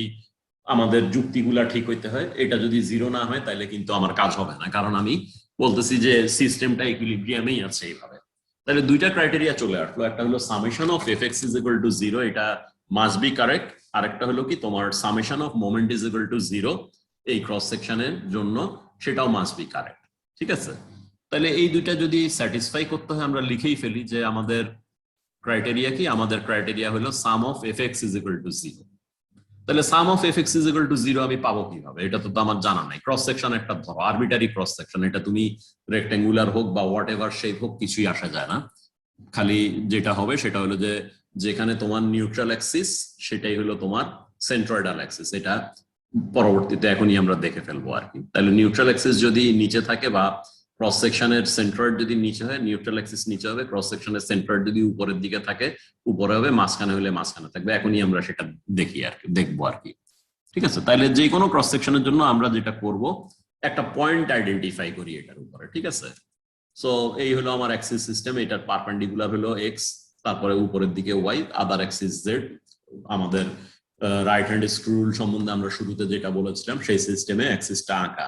আমাদের যুক্তিগুলা ঠিক হইতে হয়। এটা যদি 0 না হয় তাহলে কিন্তু আমার কাজ হবে না, কারণ আমি বলতেছি যে সিস্টেমটা ইকুইলিব্রিয়ামেই আছে এইভাবে। তাহলে দুইটা ক্রাইটেরিয়া চলে আসলো, একটা হলো summation of FX is equal to 0, এটা মাস্ট বি কারেক্ট, আর একটা হলো কি তোমার summation of moment is equal to 0 এই ক্রস সেকশনের জন্য, সেটাও মাস্ট বি কারেক্ট। ঠিক আছে, তাহলে এই দুইটা যদি স্যাটিসফাই করতে হয় আমরা লিখেই ফেলি যে আমাদের ক্রাইটেরিয়া কি, আমাদের ক্রাইটেরিয়া হলো sum of FX is equal to 0। তাহলে sum of FX is equal to 0 আমি পাবো কিভাবে, এটা তো আমার জানা নাই। ক্রস সেকশন একটা ধরো আরবিটারি ক্রস সেকশন, এটা তুমি রেক্ট্যাঙ্গুলার হোক বা হোয়াট এভার শেপ হোক কিছুই আসা যায় না, খালি যেটা হবে সেটা হলো যে যেখানে তোমার নিউট্রাল অ্যাক্সিস সেটাই হলো তোমার সেন্ট্রয়েডাল অ্যাক্সিস, এটা পরবর্তীতে এখনই আমরা দেখে ফেলবো আর কি। তাহলে নিউট্রাল অ্যাক্সিস যদি নিচে থাকে বা ক্রস সেকশনের সেন্ট্রয়েড যদি নিচে হয় নিউট্রাল অ্যাক্সিস নিচে হবে, ক্রস সেকশনের সেন্ট্রয়েড যদি উপরের দিকে থাকে উপরে হবে, মাঝখানে হলে মাঝখানে থাকবে। এখনই আমরা সেটা দেখি আর কি, দেখবো আর কি। ঠিক আছে, তাহলে যে কোনো ক্রস সেকশনের জন্য আমরা যেটা করব একটা পয়েন্ট আইডেন্টিফাই করি এটার উপরে। ঠিক আছে, সো এই হলো আমার অ্যাক্সিস সিস্টেম, এটার পারপেন্ডিকুলার হলো এক্স, তারপরে উপরের দিকে ওয়াই, আদার অ্যাক্সিস জেড। আমাদের রাইট হ্যান্ড স্ক্রু রুল সম্বন্ধে আমরা শুরুতে যেটা বলেছিলাম সেই সিস্টেমে অ্যাক্সিসটা আঁকা।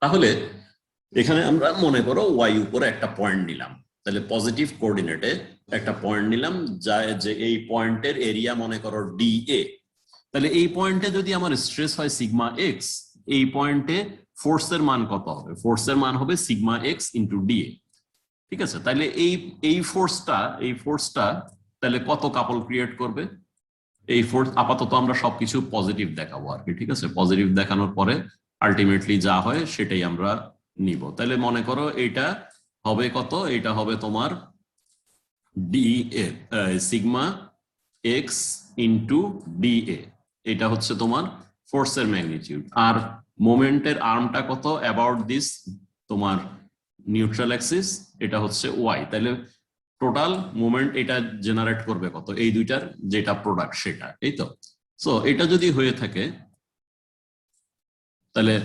তাহলে এখানে আমরা মনে করো ওয়াই উপরে একটা পয়েন্ট নিলাম, তাহলে পজিটিভ কোঅর্ডিনেটে একটা পয়েন্ট নিলাম যা যে এই পয়েন্টের এরিয়া মনে করো ডি এ। তাহলে এই পয়েন্টে যদি আমার স্ট্রেস হয় সিগমা এক্স, এই পয়েন্টে ফোর্সের মান কত হবে, ফোর্সের মান হবে sigma x into D A. ঠিক আছে, তাহলে এই ফোর্সটা তাহলে কত কাপল ক্রিয়েট করবে, এই ফোর্স আপাতত আমরা সবকিছু পজিটিভ দেখাবো আর কি। ঠিক আছে, পজিটিভ দেখানোর পরে আলটিমেটলি যা হয় সেটাই আমরা নিব। তাহলে মনে করো এটা হবে কত, এটা হবে তোমার D A sigma x into D A, এটা হচ্ছে তোমার ফোর্সের ম্যাগনিটিউড। আর মোমেন্টের আর্মটা কত অ্যাবাউট দিস তোমার নিউট্রাল অ্যাক্সিস, এটা হচ্ছে ওয়াই। তাহলে টোটাল মোমেন্ট এটা জেনারেট করবে কত, এই দুইটার যেটা প্রোডাক্ট সেটা, এই তো। সো এটা যদি হয়ে থাকে তাহলে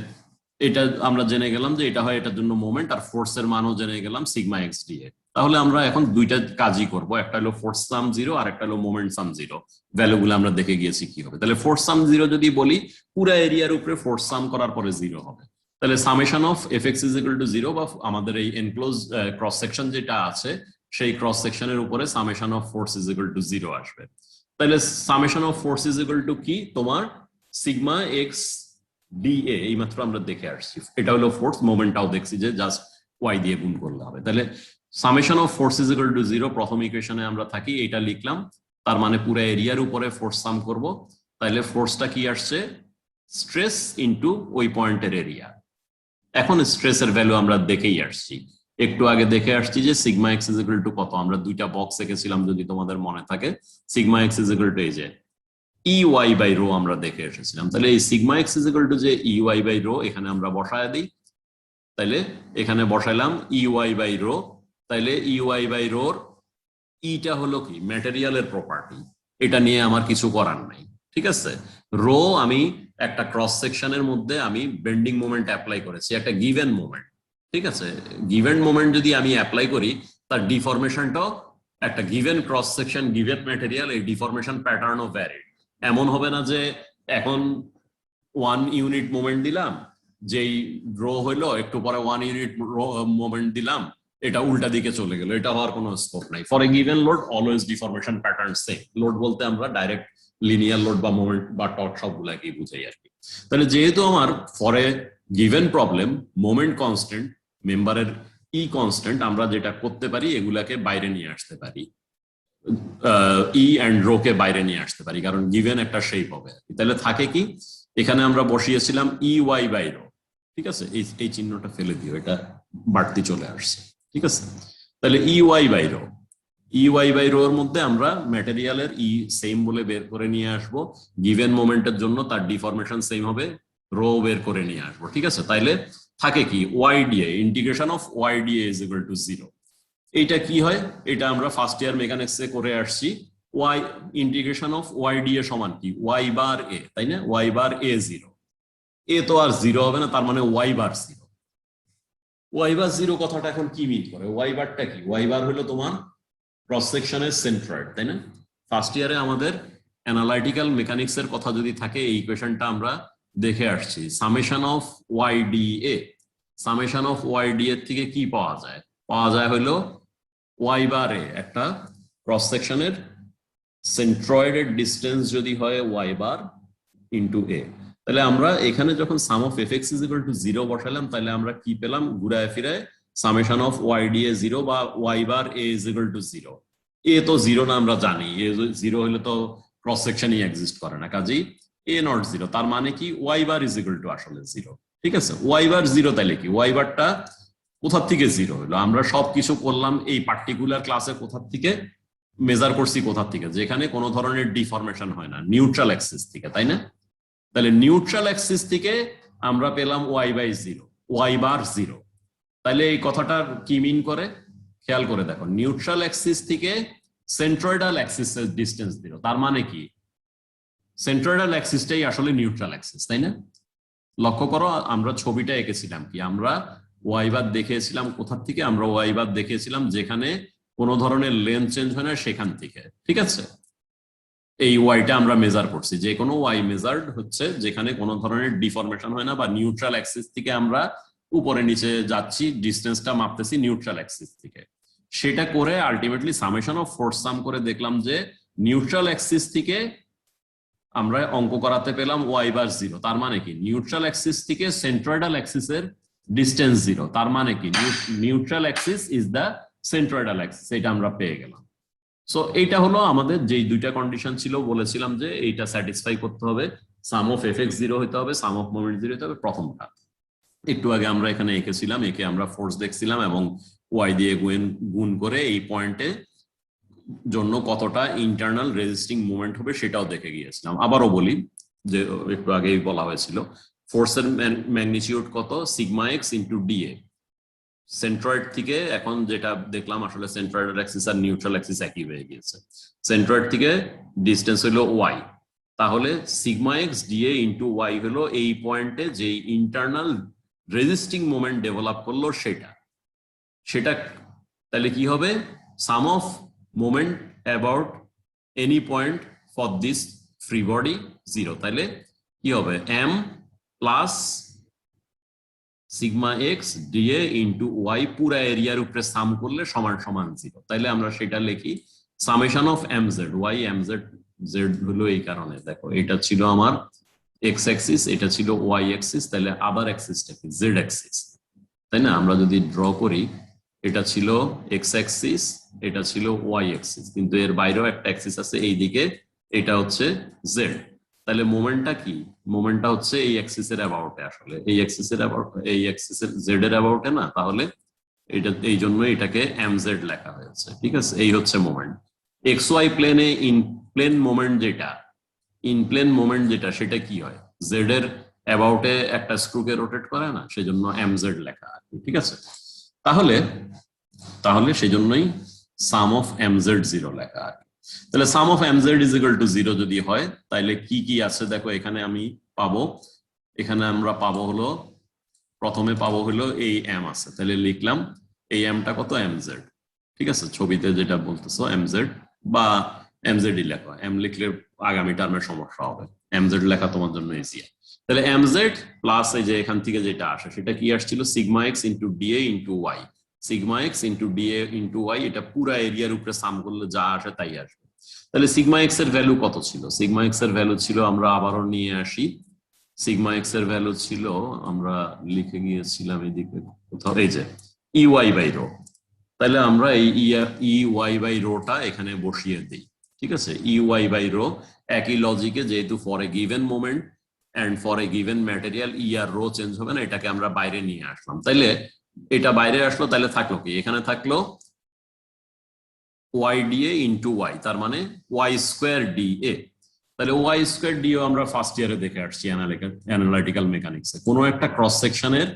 এটা আমরা জেনে গেলাম যে এটা হয় এটার জন্য মোমেন্ট, আর ফোর্সের মানও জেনে গেলাম সিগমা এক্স ডি এ। তাহলে আমরা এখন দুইটা কাজই করব, একটা হলো ফোর্স সাম 0 আর একটা হলো মোমেন্ট সাম 0। ভ্যালুগুলো আমরা দেখে গিয়েছি কি হবে। তাহলে ফোর্স সাম 0 যদি বলি পুরো এরিয়ার উপরে ফোর্স সাম করার পরে 0 হবে। তাহলে summation of FX is equal to 0, বা আমাদের এই এনক্লোজ ক্রস সেকশন যেটা আছে সেই ক্রস সেকশনের উপরে summation of force is equal to 0 আসবে। তাহলে summation of force is equal two কি তোমার সিগমা এক্স ডিএ এইমাত্র আমরা দেখে আসছি, এটা হলো ফোর্স, মোমেন্টটাও দেখছি যে জাস্ট ওয়াই দিয়ে গুণ করলে হবে। তাহলে summation of force is equal to 0 প্রথম ইকুয়েশনে আমরা থাকি, এটা লিখলাম, তার মানে পুরো এরিয়ার উপরে ফোর্স সাম করব। তাহলে ফোর্সটা কি আসছে, স্ট্রেস ইনটু ওই পয়েন্টের এরিয়া। এখন স্ট্রেসের ভ্যালু আমরা দেখেই আসছি, একটু আগে দেখে আসছি যে sigma x is equal two কত, আমরা দুইটা বক্স এঁকেছিলাম যদি তোমাদের মনে থাকে। Sigma x is equal two এই যে ই ওয়াই বাই রো আমরা দেখে এসেছিলাম। তাহলে এই sigma x is equal two যে ই ওয়াই বাই রো এখানে আমরা বসায় দিই। তাইলে এখানে বসাইলাম ই ওয়াই বাই রো। তাইলে ই ওয়াই বাই রোর ইটা হলো কি, ম্যাটেরিয়ালের প্রপার্টি, এটা নিয়ে আমার কিছু করার নাই, ঠিক আছে। রো আমি একটা ক্রস সেকশনের মধ্যে আমি বেন্ডিং মোমেন্ট অ্যাপ্লাই করেছি, একটা গিভেন মোমেন্ট, ঠিক আছে। গিভেন মোমেন্ট যদি আমি অ্যাপ্লাই করি, তার ডিফরমেশনটাও একটা given cross section, given material, এই ডিফরমেশন প্যাটার্নও ভ্যারিড। এমন হবে না যে এখন 1 ইউনিট মোমেন্ট দিলাম, যেই রো হইলো একটু পরে 1 ইউনিট মোমেন্ট দিলাম, এটা উল্টা দিকে চলে গেল, এটা হওয়ার কোনো স্কোপ নাই। For a given load always deformation pattern same. Load বলতে আমরা ডাইরেক্ট লিনিয়ার লোড বা মোমেন্ট বা টর্ক সবগুলাকেই বুঝাই আর কি। তাহলে যেহেতু আমার for a given problem moment constant, মেম্বারের ই কনস্ট্যান্ট, আমরা যেটা করতে পারি এগুলাকে বাইরে নিয়ে আসতে পারি, ই অ্যান্ড রো কে বাইরে নিয়ে আসতে পারি, কারণ গিভেন একটা শেপ হবে। তাহলে থাকে কি, এখানে আমরা বসিয়েছিলাম ই ওয়াই বাই রো, ঠিক আছে। এই চিহ্নটা ফেলে দিও, এটা বাড়তি চলে আসছে, ঠিক আছে। তাহলে E y by rho, E y by rho এর মধ্যে আমরা ম্যাটেরিয়ালের ই সেম বলে বের করে নিয়ে আসবো, গিভেন মোমেন্টের জন্য তার ডিফরমেশন সেম হবে, রো বের করে নিয়ে আসবো, ঠিক আছে। তাইলে থাকে কি, y d A, integration of y d A is equal to 0। এইটা কি হয়, এটা আমরা ফার্স্ট ইয়ার মেকানিক্সে করে আসছি। Y integration of y d A সমান কি, ওয়াই বার এ, তাই না। ওয়াই বার এ 0, এ তো আর 0 হবে না, তার মানে ওয়াই বার 0। ওয়াই বার 0 কথাটা এখন কি মিন করে, ওয়াই বারটা কি, ওয়াই বার হলো তোমার ক্রস সেকশনের সেন্ট্রয়েড, তাই না। ফার্স্ট ইয়ারে আমাদের অ্যানালাইটিক্যাল মেকানিক্স এর কথা যদি থাকে, এই ইকুয়েশনটা আমরা দেখে আসছি, summation of y d A. Summation of y d এর থেকে কি পাওয়া যায়, পাওয়া যায় হলো ওয়াই বার এ, একটা ক্রস সেকশনের সেন্ট্রয়েডের ডিস্টেন্স যদি হয় ওয়াই বার ইন্টু এ। তাহলে আমরা এখানে যখন sum of f x is equal to 0 বসালাম, তাহলে আমরা কি পেলাম, ঘুরায় ফিরায় summation of y d a 0 বা y bar a is equal to 0। A তো 0 না, আমরা জানি এ 0 হলে তো ক্রস সেকশনই এক্সিস্ট করে না, কাজেই এ নট 0, তার মানে কি y bar is equal to আসলে 0, ঠিক আছে। ওয়াই বার 0, তাইলে কি ওয়াই বারটা কোথার থেকে 0 হলো, আমরা সবকিছু করলাম এই পার্টিকুলার ক্লাসে কোথার থেকে মেজার করছি, কোথার থেকে, যেখানে কোনো ধরনের ডিফরমেশন হয় না, নিউট্রাল অ্যাক্সিস থেকে, তাই না। তাহলে নিউট্রাল অ্যাক্সিস থেকে আমরা পেলাম ওয়াই বাই 0, ওয়াই বার 0। তাহলে এই কথাটা কি মিন করে, খেয়াল করে দেখো, নিউট্রাল অ্যাক্সিস থেকে সেন্ট্রয়েডাল অ্যাক্সিসের ডিস্টেন্স 0, তার মানে কি সেন্ট্রয়েডাল অ্যাক্সিসটাই আসলে নিউট্রাল অ্যাক্সিস, তাই না। লক্ষ্য করো, আমরা ছবিটা এঁকেছিলাম কি, আমরা ওয়াই বার দেখেছিলাম কোথার থেকে, আমরা ওয়াই বার দেখেছিলাম যেখানে কোনো ধরনের লেন্থ চেঞ্জ হয় না সেখান থেকে, ঠিক আছে। এই ওয়াইটা আমরা মেজার করছি, যে কোনো ওয়াই মেজার্ড হচ্ছে যেখানে কোনো ধরনের ডিফরমেশন হয় না, বা নিউট্রাল অ্যাক্সিস থেকে আমরা উপরে নিচে যাচ্ছি, ডিস্টেন্সটা মাপতেছি নিউট্রাল অ্যাক্সিস থেকে। সেটা করে আলটিমেটলি সামেশন অফ ফোর্স সাম করে দেখলাম যে নিউট্রাল অ্যাক্সিস থেকে আমরা অঙ্ক করাতে পেলাম ওয়াই বার 0, তার মানে কি নিউট্রাল অ্যাক্সিস থেকে সেন্ট্রয়েডাল অ্যাক্সিসের ডিস্টেন্স 0, তার মানে কি neutral axis is the centroidal axis, এটা আমরা পেয়ে গেলাম। সো এইটা হলো আমাদের যেই দুইটা কন্ডিশন ছিল, বলেছিলাম যে এইটা স্যাটিসফাই করতে হবে, সাম অফ এফ এক্স 0 হতে হবে, সাম অফ মোমেন্ট 0 হতে হবে, প্রথমটা। একটু আগে আমরা এখানে এঁকেছিলাম, একে আমরা ফোর্স দেখছিলাম এবং ওয়াই দিয়ে গুণ করে এই পয়েন্টে জন্য কতটা ইন্টারনাল রেজিস্টিং মুভমেন্ট হবে সেটাও দেখে গিয়েছিলাম। আবারও বলি, যে একটু আগেই বলা হয়েছিল, ফোর্সের ম্যাগনিটিউড কত, sigma x into d A. Centroid থেকে এখন যেটা দেখলাম, আসলে সেন্ট্রয়েড অ্যাক্সিস আর নিউট্রাল অ্যাক্সিস একই হয়ে গিয়েছে। সেন্ট্রয়েড থেকে ডিস্টেন্স হলো ওয়াই, তাহলে sigma x DA into y হলো এই পয়েন্টে যে ইন্টারনাল রেজিস্টিং মোমেন্ট ডেভেলপ করলো সেটা তাহলে কি হবে, sum of moment about any point for this free body 0, তাহলে কি হবে, m plus sigma x DA into y পুরা এরিয়ার উপরে সাম করলে সমান সমান 0। তাইলে আমরা সেটা লিখি summation of M Z, y M Z, Z হলো এই কারণে, দেখো এটা ছিল আমার এক্স অ্যাক্সিস, এটা ছিল ওয়াই অ্যাক্সিস, তাহলে আবার অ্যাক্সিসটা কি জেড অ্যাক্সিস, তাই না? আমরা যদি ড্র করি, এটা ছিল এক্স অ্যাক্সিস, এটা ছিল ওয়াই অ্যাক্সিস, কিন্তু এর বাইরেও একটা অ্যাক্সিস আছে এইদিকে, এটা হচ্ছে জেড। তাহলে মোমেন্টটা কি? মোমেন্টটা হচ্ছে এই অ্যাক্সিসের অ্যাবাউটে, আসলে এই অ্যাক্সিসের অ্যাবাউট, এই অ্যাক্সিসের জেড এর অ্যাবাউটে না, তাহলে এটা এই জন্য এটাকে এমজেড লেখা হয়েছে, ঠিক আছে? এই হচ্ছে মোমেন্ট। এক্স ওয়াই প্লেনে ইন প্লেন মোমেন্ট যেটা, ইন প্লেন মোমেন্ট যেটা, সেটা কি হয়? জেড এর অ্যাবাউটে একটা স্ক্রুকে রোটেট করে না, সেজন্য এমজেড লেখা আর কি, ঠিক আছে? তাহলে তাহলে সেজন্যই সাম অফ এমজেড জিরো লেখা আর কি। তাহলে sum of MZ is equal to zero যদি হয়, তাহলে কি কি আছে দেখো এখানে আমি পাবো। এখানে আমরা পাবো হলো, প্রথমে পাবো হলো এই এম আছে, তাহলে লিখলাম এই এমটা কত? এমজেড, ঠিক আছে? ছবিতে যেটা বলতেছো এমজেড, বা এমজেড লেখা, এম লিখলে আগামী টার্মের সমস্যা হবে, এমজেড লেখা তোমার জন্য ইজি। তাহলে এমজেড প্লাস এই যে এখান থেকে যেটা আসে সেটা কি আসছিল? Sigma x into d A into y, sigma x into d A into y, এটা পুরো এরিয়ার উপরে সাম করলে যা আসে তাই আসবে। তাহলে সিগমা এক্স এর ভ্যালু কত ছিল? সিগমা এক্স এর ভ্যালু ছিল, আমরা আবারও নিয়ে আসি, সিগমা এক্স এর ভ্যালু ছিল, আমরা লিখে গিয়েছিলাম এদিকে কোথাও, এই যে ই ওয়াই বাই রো। তাহলে আমরা এই ই ওয়াই বাই রোটা এখানে বসিয়ে দিই, ঠিক আছে? ই ওয়াই বাই রো, একই লজিকে, যেহেতু for a given moment and for a given material E আর রো চেঞ্জ হবে না, এটাকে আমরা বাইরে নিয়ে আসলাম। তাইলে এটা বাইরে আসলো, তাহলে থাকলো কি? এখানে থাকলো ওয়াই ডিএ ইন্টু ওয়াই, তার মানে ওয়াই স্কোয়ার ডিএ। তাহলে ওয়াই স্কোয়ার ডিও আমরা ফার্স্ট ইয়ারে দেখে আসছি অ্যানালিটিক্যাল মেকানিক্সে। কোনো একটা ক্রস সেকশনের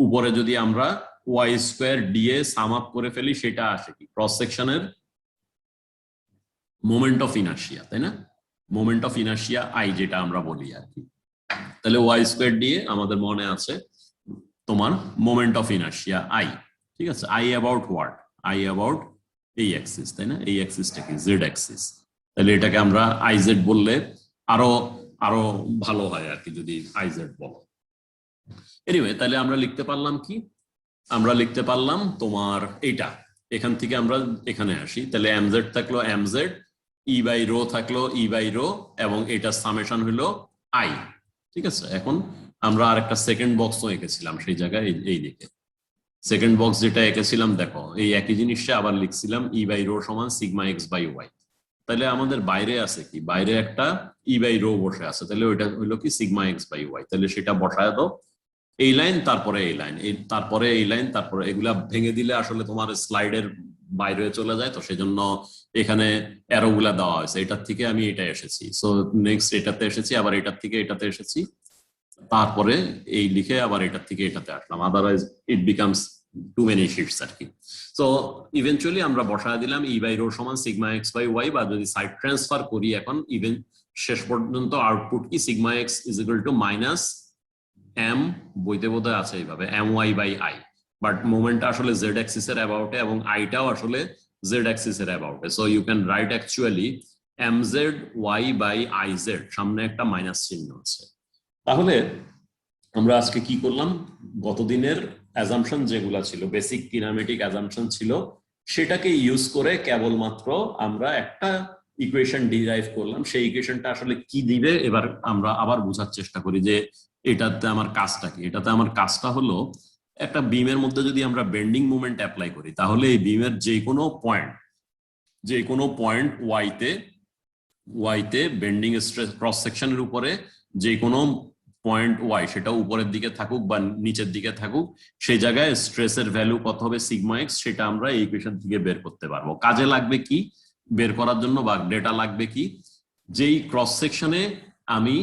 উপরে যদি আমরা y square d A sum up করে ফেলি, সেটা আসে কি? ক্রস সেকশনের মোমেন্ট অফ ইনার্শিয়া, তাই না? মোমেন্ট অফ ইনার্শিয়া আই, যেটা আমরা বলি আর কি। তাহলে ওয়াই স্কোয়ার ডিএ আমাদের মনে আছে তোমার মোমেন্ট অফ ইনার্শিয়া আই, ঠিক আছে? I about what? I about এই অ্যাক্সিস, তাই না? এই অ্যাক্সিসটা কি? Z Axis. তাহলে এটাকে আমরা আইজেড বললে আরো আরো ভালো হয় আর কি, যদি আইজেড বলো। এনিওয়ে, তাহলে আমরা লিখতে পারলাম কি? আমরা লিখতে পারলাম তোমার এইটা, এখান থেকে আমরা এখানে আসি, তাহলে এমজেড থাকলো এমজেড, ই বাই রো থাকলো ই বাই রো, এবং এটা সামেশন হলো আই, ঠিক আছে? এখন আমরা আরেকটা সেকেন্ড বক্সও এঁকেছিলাম সেই জায়গায়, এই দিকে সেকেন্ড বক্স যেটা এঁকেছিলাম, দেখো এই একই জিনিসটা আবার লিখছিলাম, ই বাই রো সমান সিগমা এক্স বাই ওয়াই। তাহলে আমাদের বাইরে আছে কি? বাইরে একটা ই বাই রো বসে আছে, তাহলে ওইটা হইলো কি? Sigma x by y. তাহলে সেটা বসায় দাও, এই লাইন, তারপরে এই লাইন, এই তারপরে এই লাইন, তারপরে এগুলা ভেঙে দিলে আসলে তোমার স্লাইডের বাইরে চলে যায়, তো সেজন্য এখানে অ্যারো গুলা দেওয়া হয়েছে। এটার থেকে আমি এটা এসেছি, সো নেক্সট এটাতে এসেছি, আবার এটার থেকে এটাতে এসেছি, তারপরে এই লিখে আবার এটার থেকে এটাতে আসলাম, otherwise it becomes too many sheets আর কি। সো ইভেনচুয়ালি আমরা বসায় দিলাম ই বাই রো সমান সিগমা এক্স বাই ওয়াই, বা যদি সাইড ট্রান্সফার করি এখন, ইভেন শেষ পর্যন্ত আউটপুট কি? Sigma x is equal to minus m, বইতে বোধহয় আছে এইভাবে, m y by i, but মোমেন্টটা আসলে জেড অ্যাক্সিস এর অ্যাবাউটে, এবং আইটাও আসলে জেড অ্যাক্সিস এর অ্যাবাউটে। So you can write actually m Z y by i z, সামনে একটা মাইনাস চিহ্ন আছে। তাহলে আমরা আজকে কি করলাম? গতদিনের অ্যাজাম্পশন যেগুলা ছিল, বেসিক কিনেমেটিক অ্যাজাম্পশন ছিল, সেটাকে ইউজ করে কেবলমাত্র আমরা একটা ইকুয়েশন ডিরাইভ করলাম। সেই ইকুয়েশনটা আসলে কি দিবে এবার আমরা আবার বোঝার চেষ্টা করি যে এটাতে আমার কাজটা কি। এটাতে আমার কাজটা হলো, একটা বিমের মধ্যে যদি আমরা বেন্ডিং মোমেন্ট অ্যাপ্লাই করি, তাহলে এই বিমের যে কোনো পয়েন্ট ওয়াইতে বেন্ডিং স্ট্রেস ক্রস সেকশনের উপরে যে কোনো পয়েন্ট ওয়াই, সেটা উপরের দিকে থাকুক বা নিচের দিকে থাকুক, সেই জায়গায় স্ট্রেসের ভ্যালু কত হবে? সিগমা এক্স, সেটা আমরা এই ইকুয়েশন থেকে বের করতে পারবো। কাজে লাগবে কি বের করার জন্য, বা ডেটা লাগবে কি? যেই ক্রস সেকশনে আমি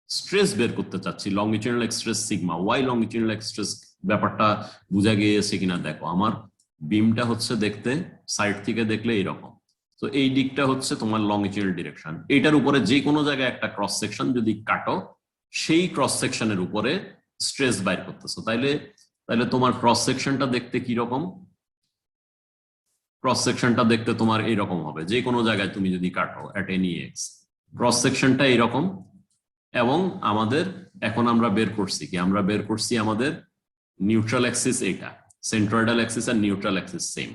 স্ট্রেস বের করতে চাচ্ছি, লংগিটিউডাল স্ট্রেস সিগমা ওয়াই, লংগিটিউডাল স্ট্রেস ব্যাপারটা বোঝা গিয়েছে কিনা দেখো। আমার বিমটা হচ্ছে দেখতে, সাইড থেকে দেখলে এইরকম, তো এই দিকটা হচ্ছে তোমার লংগিটিউডাল ডিরেকশন। এইটার উপরে যে কোনো জায়গায় একটা ক্রস সেকশন যদি কাটো, সেই ক্রস সেকশনের উপরে স্ট্রেস বাইর করতেছো, তাইলে তোমার ক্রস সেকশনটা দেখতে কি রকম? ক্রস সেকশনটা দেখতে তোমার এইরকম হবে, যে কোনো জায়গায় তুমি যদি কাটো এট এনি এক্স, ক্রস সেকশনটা এইরকম। এবং আমাদের এখন আমরা বের করছি কি? আমরা বের করছি আমাদের নিউট্রাল অ্যাক্সিস, এইটা সেন্ট্রয়েডাল অ্যাক্সিস আর নিউট্রাল অ্যাক্সিস সেম।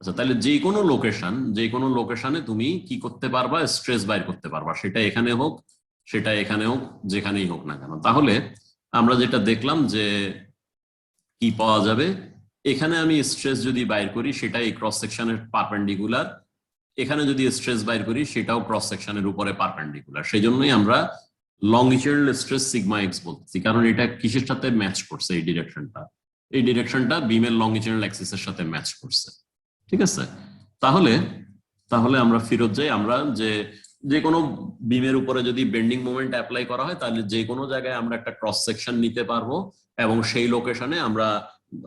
আচ্ছা, তাহলে যে কোনো লোকেশনে তুমি কি করতে পারবা? স্ট্রেস বাইর করতে পারবা, সেটা এখানে হোক, সেটা এখানে হোক যেখানেই হোক না কেন। তাহলে আমরা যেটা দেখলাম যে কি পাওয়া যাবে, এখানে আমি স্ট্রেস যদি বাইর করি সেটা এই ক্রস সেকশনের পারপেন্ডিকুলার, এখানে যদি স্ট্রেস বাইর করি সেটাও ক্রস সেকশনের উপরে পারপেন্ডিকুলার। সেই জন্যই আমরা লংজিটিউডাল স্ট্রেস সিগমা এক্স বলতেছি, কারণ এটা কিসের সাথে ম্যাচ করছে, এই ডিরেকশনটা বিমের লংজিটিউডাল অ্যাক্সিসের সাথে ম্যাচ করছে। ঠিক আছে, তাহলে তাহলে আমরা ফেরত যাই, আমরা যে কোনো বিমের উপরে যদি বেন্ডিং মোমেন্ট অ্যাপ্লাই করা হয় তাহলে যে কোনো জায়গায় আমরা একটা ক্রস সেকশন নিতে পারবো, এবং সেই লোকেশনে আমরা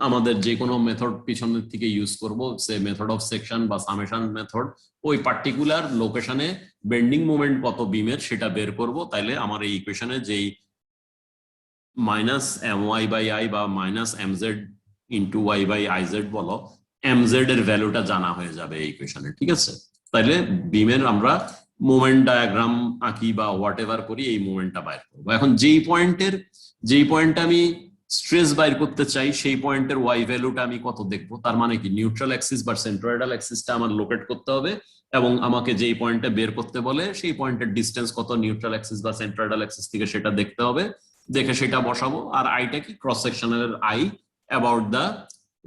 আমাদের যে কোনো মেথড পিছনের থেকে ইউজ করব, সে মেথড অফ সেকশন বা সামেশন মেথড, ওই পার্টিকুলার লোকেশনে বেন্ডিং মোমেন্ট কত বিমের সেটা বের করব। তাইলে আমার এই ইকুয়েশনে যেই minus m y by i বা minus m z into y by i z বলো, এম জেড এর ভ্যালুটা জানা হয়ে যাবে এই ইকুয়েশনে। ঠিক আছে, তাইলে বিমের আমরা মোমেন্ট ডায়াগ্রাম আঁকি বা হোয়াট এভার করি, এই মোমেন্টটা বাইর করবো। এখন যেই পয়েন্টে আমি স্ট্রেস বাইর করতে চাই সেই পয়েন্টের ওয়াই ভ্যালুটা আমি কত দেখবো, তার মানে কি নিউট্রাল অ্যাক্সিস বা সেন্ট্রয়েডাল অ্যাক্সিসটা আমার লোকেট করতে হবে, এবং আমাকে যেই পয়েন্টে বের করতে বলে সেই পয়েন্টের ডিস্টেন্স কত নিউট্রাল অ্যাক্সিস বা সেন্ট্রয়েডাল অ্যাক্সিস থেকে সেটা দেখতে হবে, দেখে সেটা বসাবো। আর আইটা কি, ক্রস সেকশনের I about the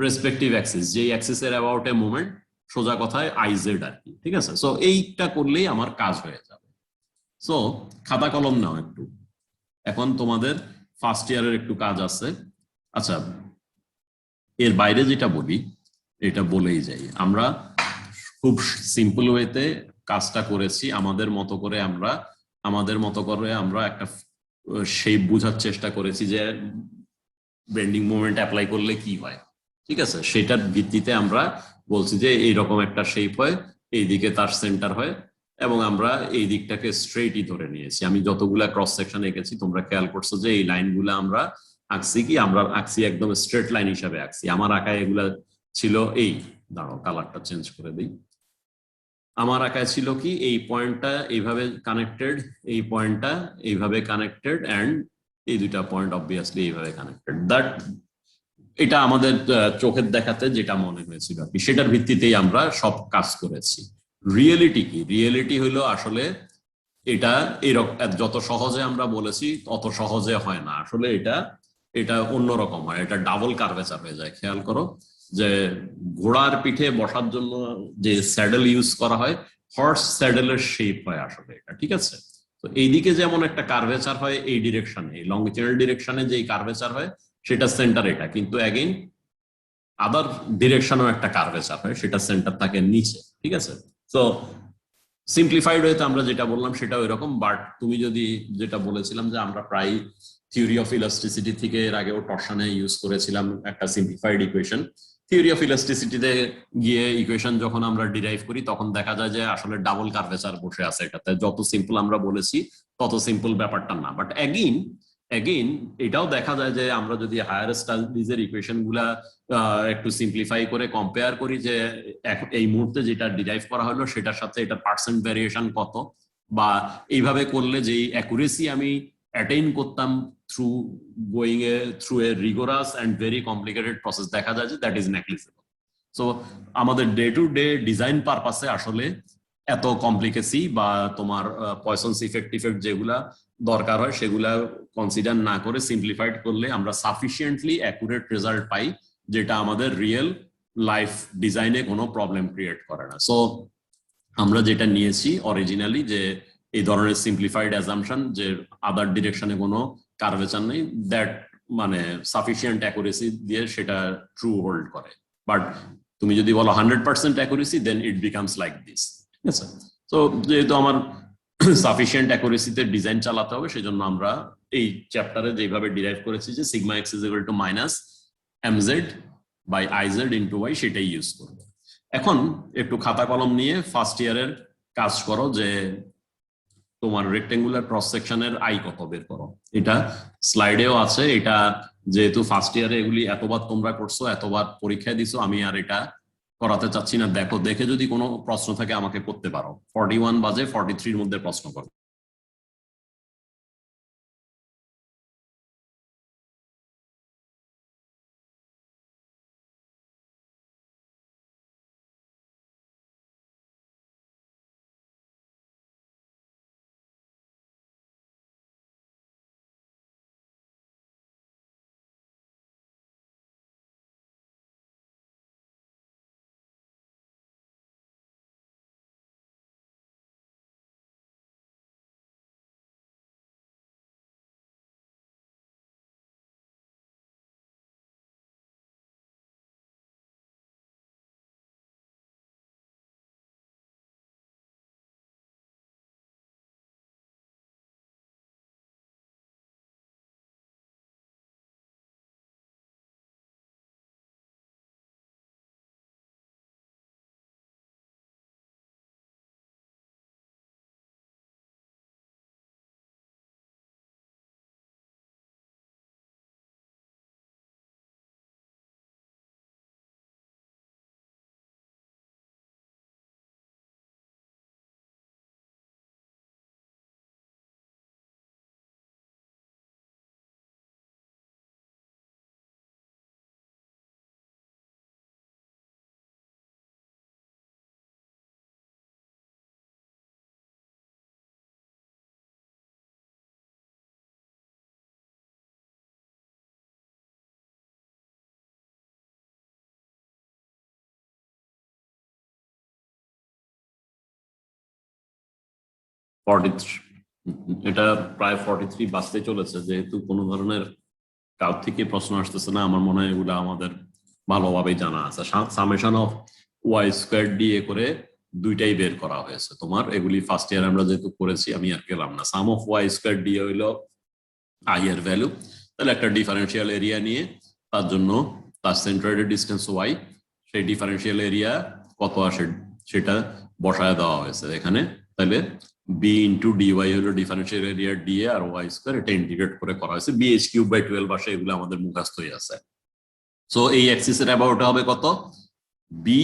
respective Axis, যেই অ্যাক্সিসের অ্যাবাউট এ মুভমেন্ট, সোজা কথায় আইজেড আর কি। ঠিক আছে, সো এইটা করলেই আমার কাজ হয়ে যাবে। সো খাতা কলম নাও একটু, এখন তোমাদের ফার্স্ট ইয়ারের একটু কাজ আছে। আচ্ছা, এর বাইরে যেটা বলি এটা বলেই যাই, আমরা খুব সিম্পল ওয়েতে কাজটা করেছি আমাদের মতো করে আমরা একটা শেপ বোঝার চেষ্টা করেছি যে বেন্ডিং মোমেন্ট অ্যাপ্লাই করলে কি হয়। ঠিক আছে, সেটার ভিত্তিতে আমরা বলছি যে এইরকম একটা শেপ হয়, এইদিকে তার সেন্টার হয়, এবং আমরা এই দিকটাকে স্ট্রেটই ধরে নিয়েছি। আমি যতগুলা ক্রস সেকশন এঁকেছি তোমরা খেয়াল করছো যে এই লাইনগুলো আমরা আঁকছি কি, আমরা আঁকছি একদম স্ট্রেট লাইন হিসাবে আঁকছি। আমার আঁকায় এগুলা ছিল এই, দাঁড়াও কালারটা চেঞ্জ করে দিই, আমার আঁকায় ছিল কি এই পয়েন্টটা এইভাবে কানেক্টেড, এই পয়েন্টটা এইভাবে কানেক্টেড, এন্ড এই দুইটা পয়েন্ট অবভিয়াসলি এইভাবে কানেক্টেড। দ্যাট এটা আমাদের চোখের দেখাতে যেটা মনে হয়েছিল আর কি, সেটার ভিত্তিতেই আমরা সব কাজ করেছি। রিয়েলিটি কি, রিয়েলিটি হইলো আসলে এটা এরকম যত সহজে আমরা বলেছি তত সহজে হয় না আসলে, এটা এটা অন্যরকম হয়, এটা ডাবল কার্ভেচার হয়ে যায়। খেয়াল করো যে ঘোড়ার পিঠে বসার জন্য যে স্যাডেল ইউজ করা হয়, হর্স স্যাডেলের শেপ হয় আসলে এটা। ঠিক আছে, তো এইদিকে যেমন একটা কার্ভেচার হয় এই ডিরেকশনে, এই লংজিটিউডাল ডিরেকশনে যে কার্ভেচার হয় সেটা সেন্টার এটা, কিন্তু অ্যাগেইন আদার ডিরেকশনও একটা কার্ভেচার হয়, সেটা সেন্টার থাকে নিচে। ঠিক আছে, তো সিম্পলিফাইড ওয়েতে আমরা যেটা বললাম সেটাও এরকম। বাট তুমি যদি, যেটা বলেছিলাম যে আমরা প্রায় থিওরি অফ ইলাস্টিসিটি থেকে এর আগেও টর্শনে ইউজ করেছিলাম একটা সিম্পলিফাইড ইকুয়েশন। থিওরি অফ ইলাস্টিসিটিতে গিয়ে ইকুয়েশন যখন আমরা ডিরাইভ করি তখন দেখা যায় যে আসলে ডাবল কার্ভেচার বসে আছে এটাতে, যত সিম্পল আমরা বলেছি তত সিম্পল ব্যাপারটা না। বাট এগেইন এটাও দেখা যায় যে আমরা যদি হায়ার স্টাডিজের ইকুয়েশন গুলা একটু সিম্পলিফাই করে কম্পেয়ার করি যে এই মুহূর্তে যেটা ডিরাইভ করা হলো সেটার সাথে এটা পার্সেন্ট ভ্যারিয়েশন কত, বা এইভাবে করলে যেই অ্যাকুরেসি আমি অ্যাটেইন করতাম through through a rigorous and very complicated process, দেখা যায় যে দ্যাট ইজ নেগলিজেবল। সো আমাদের ডে টু ডে ডিজাইন পারপাসে আসলে এত কমপ্লিকেসি বা তোমার পয়সনস ইফেক্ট যেগুলা দরকার হয় সেগুলা কনসিডার না করে সিম্পলিফাইড করলে আমরা সাফিসিয়েন্টলি অ্যাকুরেট রেজাল্ট পাই, যেটা আমাদের রিয়েল লাইফ ডিজাইনে কোনো প্রবলেম ক্রিয়েট করে না। সো আমরা যেটা নিয়েছি অরিজিনালি যে এই ধরনের সিম্পলিফাইড অ্যাজাম্পশন যে আদার ডিরেকশনে কোনো কার্ভেচার নেই, দ্যাট মানে সাফিসিয়েন্ট অ্যাকুরেসি দিয়ে সেটা ট্রু হোল্ড করে। বাট তুমি যদি বলো 100% accuracy, then it becomes like this. ঠিক আছে, তো যেহেতু আমার সাফিসিয়েন্ট অ্যাকুরেসিতে ডিজাইন চালাতে হবে, সেজন্য আমরা এই চ্যাপ্টারে যেভাবে ডিরাইভ করেছি যে sigma x is equal to minus M Z by I Z into y, সেটাই ইউজ করবো। এখন একটু খাতা কলম নিয়ে ফার্স্ট ইয়ারের কাজ করো, যে তোমার রেক্টেঙ্গুলার ক্রস সেকশনের আই কত বের করো। এটা স্লাইডেও আছে, এটা যেহেতু ফার্স্ট ইয়ারে এগুলি এতবার তোমরা করছো, এতবার পরীক্ষায় দিছো, আমি আর এটা করাতে চাচ্ছি না। দেখো, দেখে যদি কোনো প্রশ্ন থাকে আমাকে করতে পারো। 41 বাজে, 43-র মধ্যে প্রশ্ন করো। 43 এটা প্রায় 43 বাজতে চলেছে, যেহেতু কোনো ধরনের কাল থেকে প্রশ্ন আসতেছে না, আমার মনে হয় এগুলো আমাদের ভালোভাবে জানা আছে। Summation of y square d A করে দুইটাই বের করা হয়েছে তোমার, এগুলি ফার্স্ট ইয়ার আমরা যেহেতু করেছি আমি আর গেলাম না। সাম অফ ওয়াই স্কোয়ার ডিএ হইলো আই এর ভ্যালু, তাহলে একটা ডিফারেন্সিয়াল এরিয়া নিয়ে তার জন্য তার সেন্ট্রয়েডের ডিস্টেন্স ওয়াই, সেই ডিফারেন্সিয়াল এরিয়া কত আসে সেটা বসায় দেওয়া হয়েছে এখানে। তাহলে বি ইন্টু ডিওয়াই হলো ডিফারেন্সিয়াল এরিয়া ডিএ, আর ওয়াই স্কোয়ার এটা ইন্টিগ্রেট করে করা হয়েছে বিএইচ কিউব বাই 12 আসে, এগুলো আমাদের মুখস্থই আছে। সো এই অ্যাক্সিসের অ্যাবাউটে হবে কত, b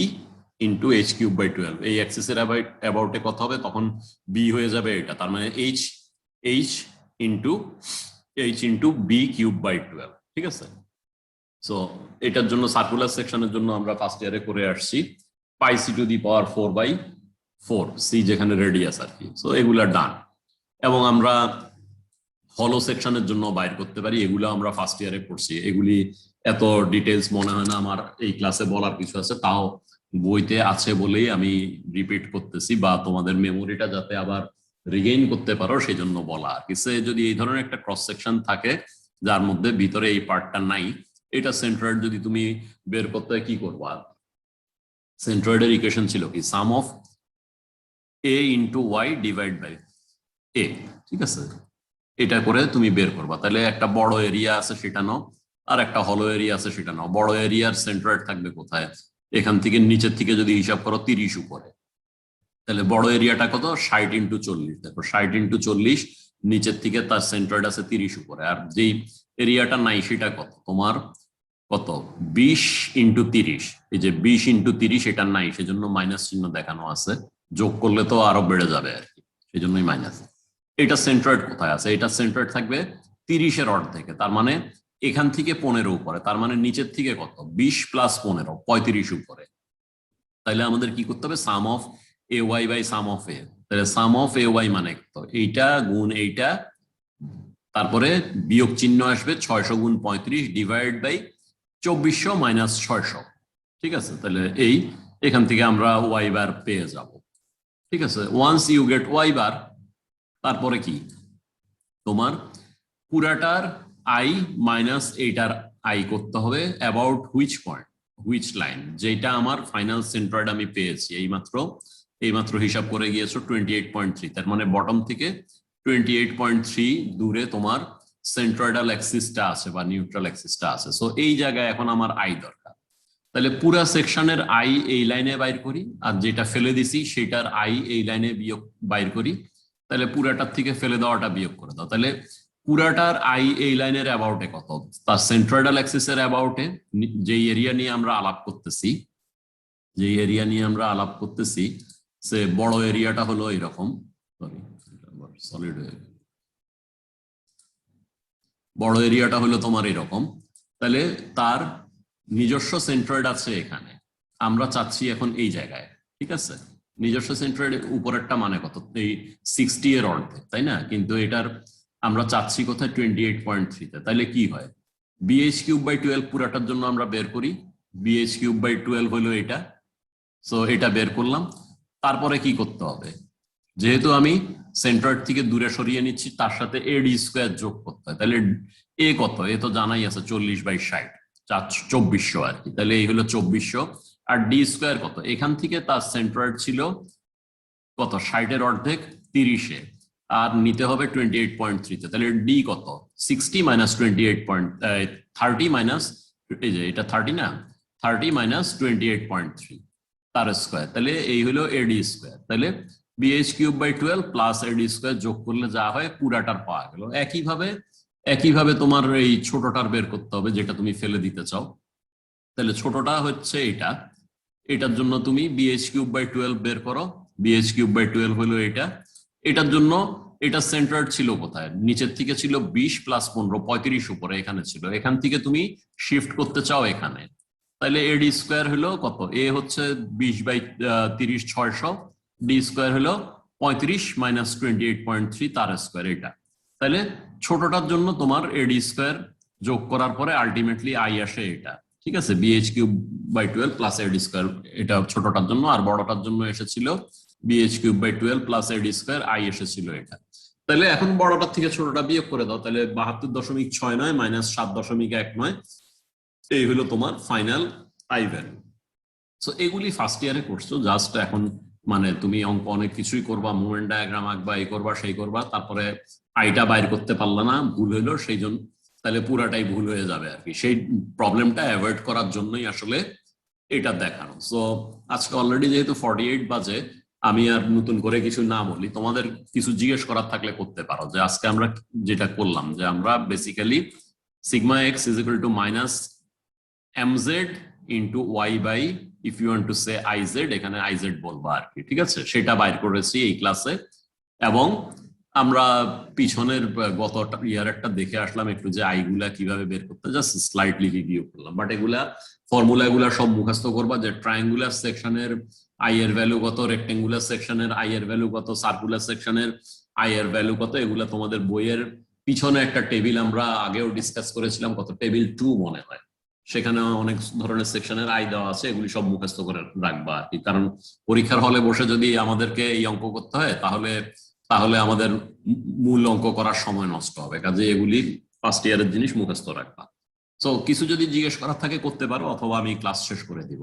into h cube by 12। এই অ্যাক্সিসের অ্যাবাউটে কত হবে, তখন বি হয়ে যাবে এটা, তার মানে h into b cube by 12, ঠিক আছে। সো এটার জন্য সার্কুলার সেকশনের জন্য আমরা ফার্স্ট ইয়ারে করে আসছি pi c to the power 4/4, c যেখানে রেডিয়াস আর কি। সো এগুলা ডান, এবং আমরা হলো সেকশনের জন্য বাইর করতে পারি, এগুলো আমরা ফার্স্ট ইয়ারে পড়ছি, এগুলি এত ডিটেলস মনে হয় না আমার এই ক্লাসে বলার কিছু আছে, তাও বইতে আছে বলেই আমি রিপিট করতেছি, বা তোমাদের মেমোরিটা যাতে আবার রিগেইন করতে পারো সেই জন্য বলা আর কি। যদি এই ধরনের একটা ক্রস সেকশন থাকে যার মধ্যে ভিতরে এই পার্টটা নাই, এটা সেন্ট্রয়েড যদি তুমি বের করতে কি করবা, সেন্ট্রয়েডের ইকুয়েশন ছিল কি, sum of a into y divide by a, ঠিক আছে, এটা করে তুমি বের করবা। তাহলে একটা বড় এরিয়া আছে সেটা নাও, আর একটা হলো এরিয়া আছে সেটা নাও। বড় এরিয়ার সেন্ট্রয়েড থাকবে কোথায়, এখান থেকে নিচের থেকে যদি হিসাব করো 30 উপরে, তাহলে বড় এরিয়াটা কত, 60 ইন্টু 40, দেখো 60 ইন্টু 40, নিচের থেকে তার সেন্ট্রয়েড আছে 30 উপরে, আর যেই এরিয়াটা নাই সেটা কত তোমার, কত 20 ইন্টু 30, এই যে 20 ইন্টু 30 এটা নাই, সেজন্য মাইনাস চিহ্ন দেখানো আছে, যোগ করলে তো আরো বেড়ে যাবে আর কি, সেই জন্যই মাইনাস। এটা সেন্ট্রয়েড কোথায় আছে, এটা সেন্ট্রয়েড থাকবে 30-এর অর্ধেকে, তার মানে এখান থেকে 15 উপরে, তার মানে নিচের থেকে কত, 20 প্লাস 15 35 উপরে। তাহলে আমাদের কি করতে হবে, sum of a y by sum of a, তাহলে সাম অফ এ ওয়াই মানে কত, এইটা গুণ এইটা, তারপরে বিয়োগ চিহ্ন আসবে 600 গুণ 35 ডিভাইড বাই 2400 মাইনাস 600, ঠিক আছে। তাহলে এই এখান থেকে আমরা ওয়াই বার পেয়ে যাব, ঠিক আছে। Once you get y bar, তারপরে কি তোমার পুরাটার আই মাইনাস এইটার আই করতে হবে about which point, which line, যেটা আমার ফাইনাল সেন্ট্রয়েড আমি পেয়েছি এইমাত্র হিসাব করে গিয়েছো 28.3, তার মানে বটম থেকে 28.3 দূরে তোমার সেন্ট্রয়েডাল অ্যাক্সিসটা আছে বা নিউট্রাল অ্যাক্সিসটা আছে। সো এই জায়গায় এখন আমার আই দরকার, তাহলে পুরা সেকশনের আই এই লাইনে বাইর করি, আর যেটা ফেলে দিছি সেটার আই এই লাইনে বিয়োগ বাইর করি, তাহলে পুরাটার থেকে ফেলে দেওয়াটা বিয়োগ করে দাও। তাহলে পুরাটার আই এই লাইনের অ্যাবাউটে কত, তার সেন্ট্রয়েডাল অ্যাক্সিসের অ্যাবাউটে, যেই এরিয়া নিয়ে আমরা আলাপ করতেছি, সে বড় এরিয়াটা হলো এরকম, সলিড বড় এরিয়াটা হলো তোমার এরকম, তাহলে তার নিজস্ব সেন্ট্রয়েড আছে এখানে, আমরা চাচ্ছি এখন এই জায়গায়, ঠিক আছে। নিজস্ব সেন্ট্রয়েড উপরেরটা মানে কত, এই 60 এর অর্ধেক, তাই না, কিন্তু এটার আমরা চাচ্ছি কোথায় 28.3-তে, তাহলে কি হয়, বিএইচ কিউব বাই 12 পুরাটার জন্য আমরা বের করি, বিএইচ কিউব বাই 12 হলো এটা। সো এটা বের করলাম, তারপরে কি করতে হবে, যেহেতু আমি সেন্ট্রয়েড থেকে দূরে সরিয়ে নিচ্ছি, তার সাথে এডি স্কোয়ার যোগ করতে হয়, তাহলে এ কত, এ তো জানাই আছে 40/60, 2400 আর কি, তাহলে এই হলো 2400, আর ডি স্কোয়ার কত, এখান থেকে তার সেন্ট্রয়েড ছিল কত, 60-এর অর্ধেক 30-এ, আর নিতে হবে 28.3-তে, তাহলে ডি কত, 60 মাইনাস 30 মাইনাস, এই যে এটা 30 না, 30 মাইনাস 28.3 তার স্কোয়ার, তাহলে এই হলো এডি স্কোয়ার। তাহলে b h cube by 12 plus a d square যোগ করলে যা হয় পুরাটার পাওয়া গেল। একইভাবে তোমার এই ছোটটার বের করতে হবে যেটা তুমি ফেলে দিতে চাও, তাহলে ছোটটা হচ্ছে এটার জন্য তুমি বিএইচ কিউব বাই 12 বের করো, বিএইচ কিউব বাই 12 হলো এটার জন্য এটা সেন্টার ছিল কোথায়, নিচের থেকে ছিল 20 প্লাস 15 35 উপরে এখানে ছিল, এখান থেকে তুমি শিফট করতে চাও এখানে, তাহলে এডি স্কোয়ার হলো কত, এ হচ্ছে 20/30 600, ডি স্কোয়ার হলো 35 মাইনাস 28.3 তার স্কোয়ার এটা। তাহলে ছোটটার জন্য তোমার এডি স্কোয়ার যোগ করার পরে আলটিমেটলি আই আসে এটা, ঠিক আছে, b h cube by 12 plus a d square, এটা ছোটটার জন্য, আর বড়টার জন্য এসেছিল BH cube by 12 plus AD square I এসেছিল এটা। তাহলে এখন বড়টার থেকে ছোটটা বিয়োগ করে দাও, তাহলে 72.69 মাইনাস 7.19 এই হলো তোমার ফাইনাল I ভ্যালু। সো এগুলি ফার্স্ট ইয়ারে করছো, জাস্ট এখন মানে তুমি অঙ্ক অনেক কিছুই করবা, মুভমেন্ট ডায়াগ্রাম আঁকবা, এই করবা সেই করবা, তারপরে আইটা বাইর করতে পারলা না, ভুল হইলো, সেই জন্য তাহলে পুরাটাই ভুল হয়ে যাবে আর কি। সেই প্রবলেমটা অ্যাভয়েড করার জন্যই আসলে এটা দেখানো। সো আজকে অলরেডি যেহেতু 48 বাজে, আমি আর নতুন করে কিছু না বলি, তোমাদের কিছু জিজ্ঞেস করার থাকলে করতে পারো। যে আজকে আমরা যেটা করলাম, যে আমরা basically sigma x is equal to minus mz into y by if you want to say iz, এখানে iz বলবো আর কি, ঠিক আছে? সেটা বাইর করেছি এই ক্লাসে, এবং আমরা পিছনের গত ইয়ারেরটা দেখে আসলাম একটু, যে আই গুলা কিভাবে বের করতে, জাস্ট স্লাইডলি রিভিউ করলাম। বাট এগুলা ফর্মুলা গুলা সব মুখস্থ করবা, যে ট্রায়াঙ্গুলার সেকশনের আই এর ভ্যালু কত, রেক্টেঙ্গুলার সেকশনের আই এর ভ্যালু কত, সার্কুলার সেকশনের আই এর ভ্যালু কত, এগুলা তোমাদের বইয়ের পিছনে একটা টেবিল আমরা আগেও ডিসকাস করেছিলাম, কত টেবিল 2 মনে হয়, সেখানে অনেক ধরনের সেকশনের আই দেওয়া আছে, এগুলি সব মুখস্থ করে রাখবা আর কি। কারণ পরীক্ষার হলে বসে যদি আমাদেরকে এই অঙ্ক করতে হয়, তাহলে আমাদের মূল অঙ্ক করার সময় নষ্ট হবে, কাজে এগুলি ফার্স্ট ইয়ারের জিনিস মুখস্থ রাখবা। সো কিছু যদি জিজ্ঞেস করার থাকে করতে পারো, অথবা আমি ক্লাস শেষ করে দিব।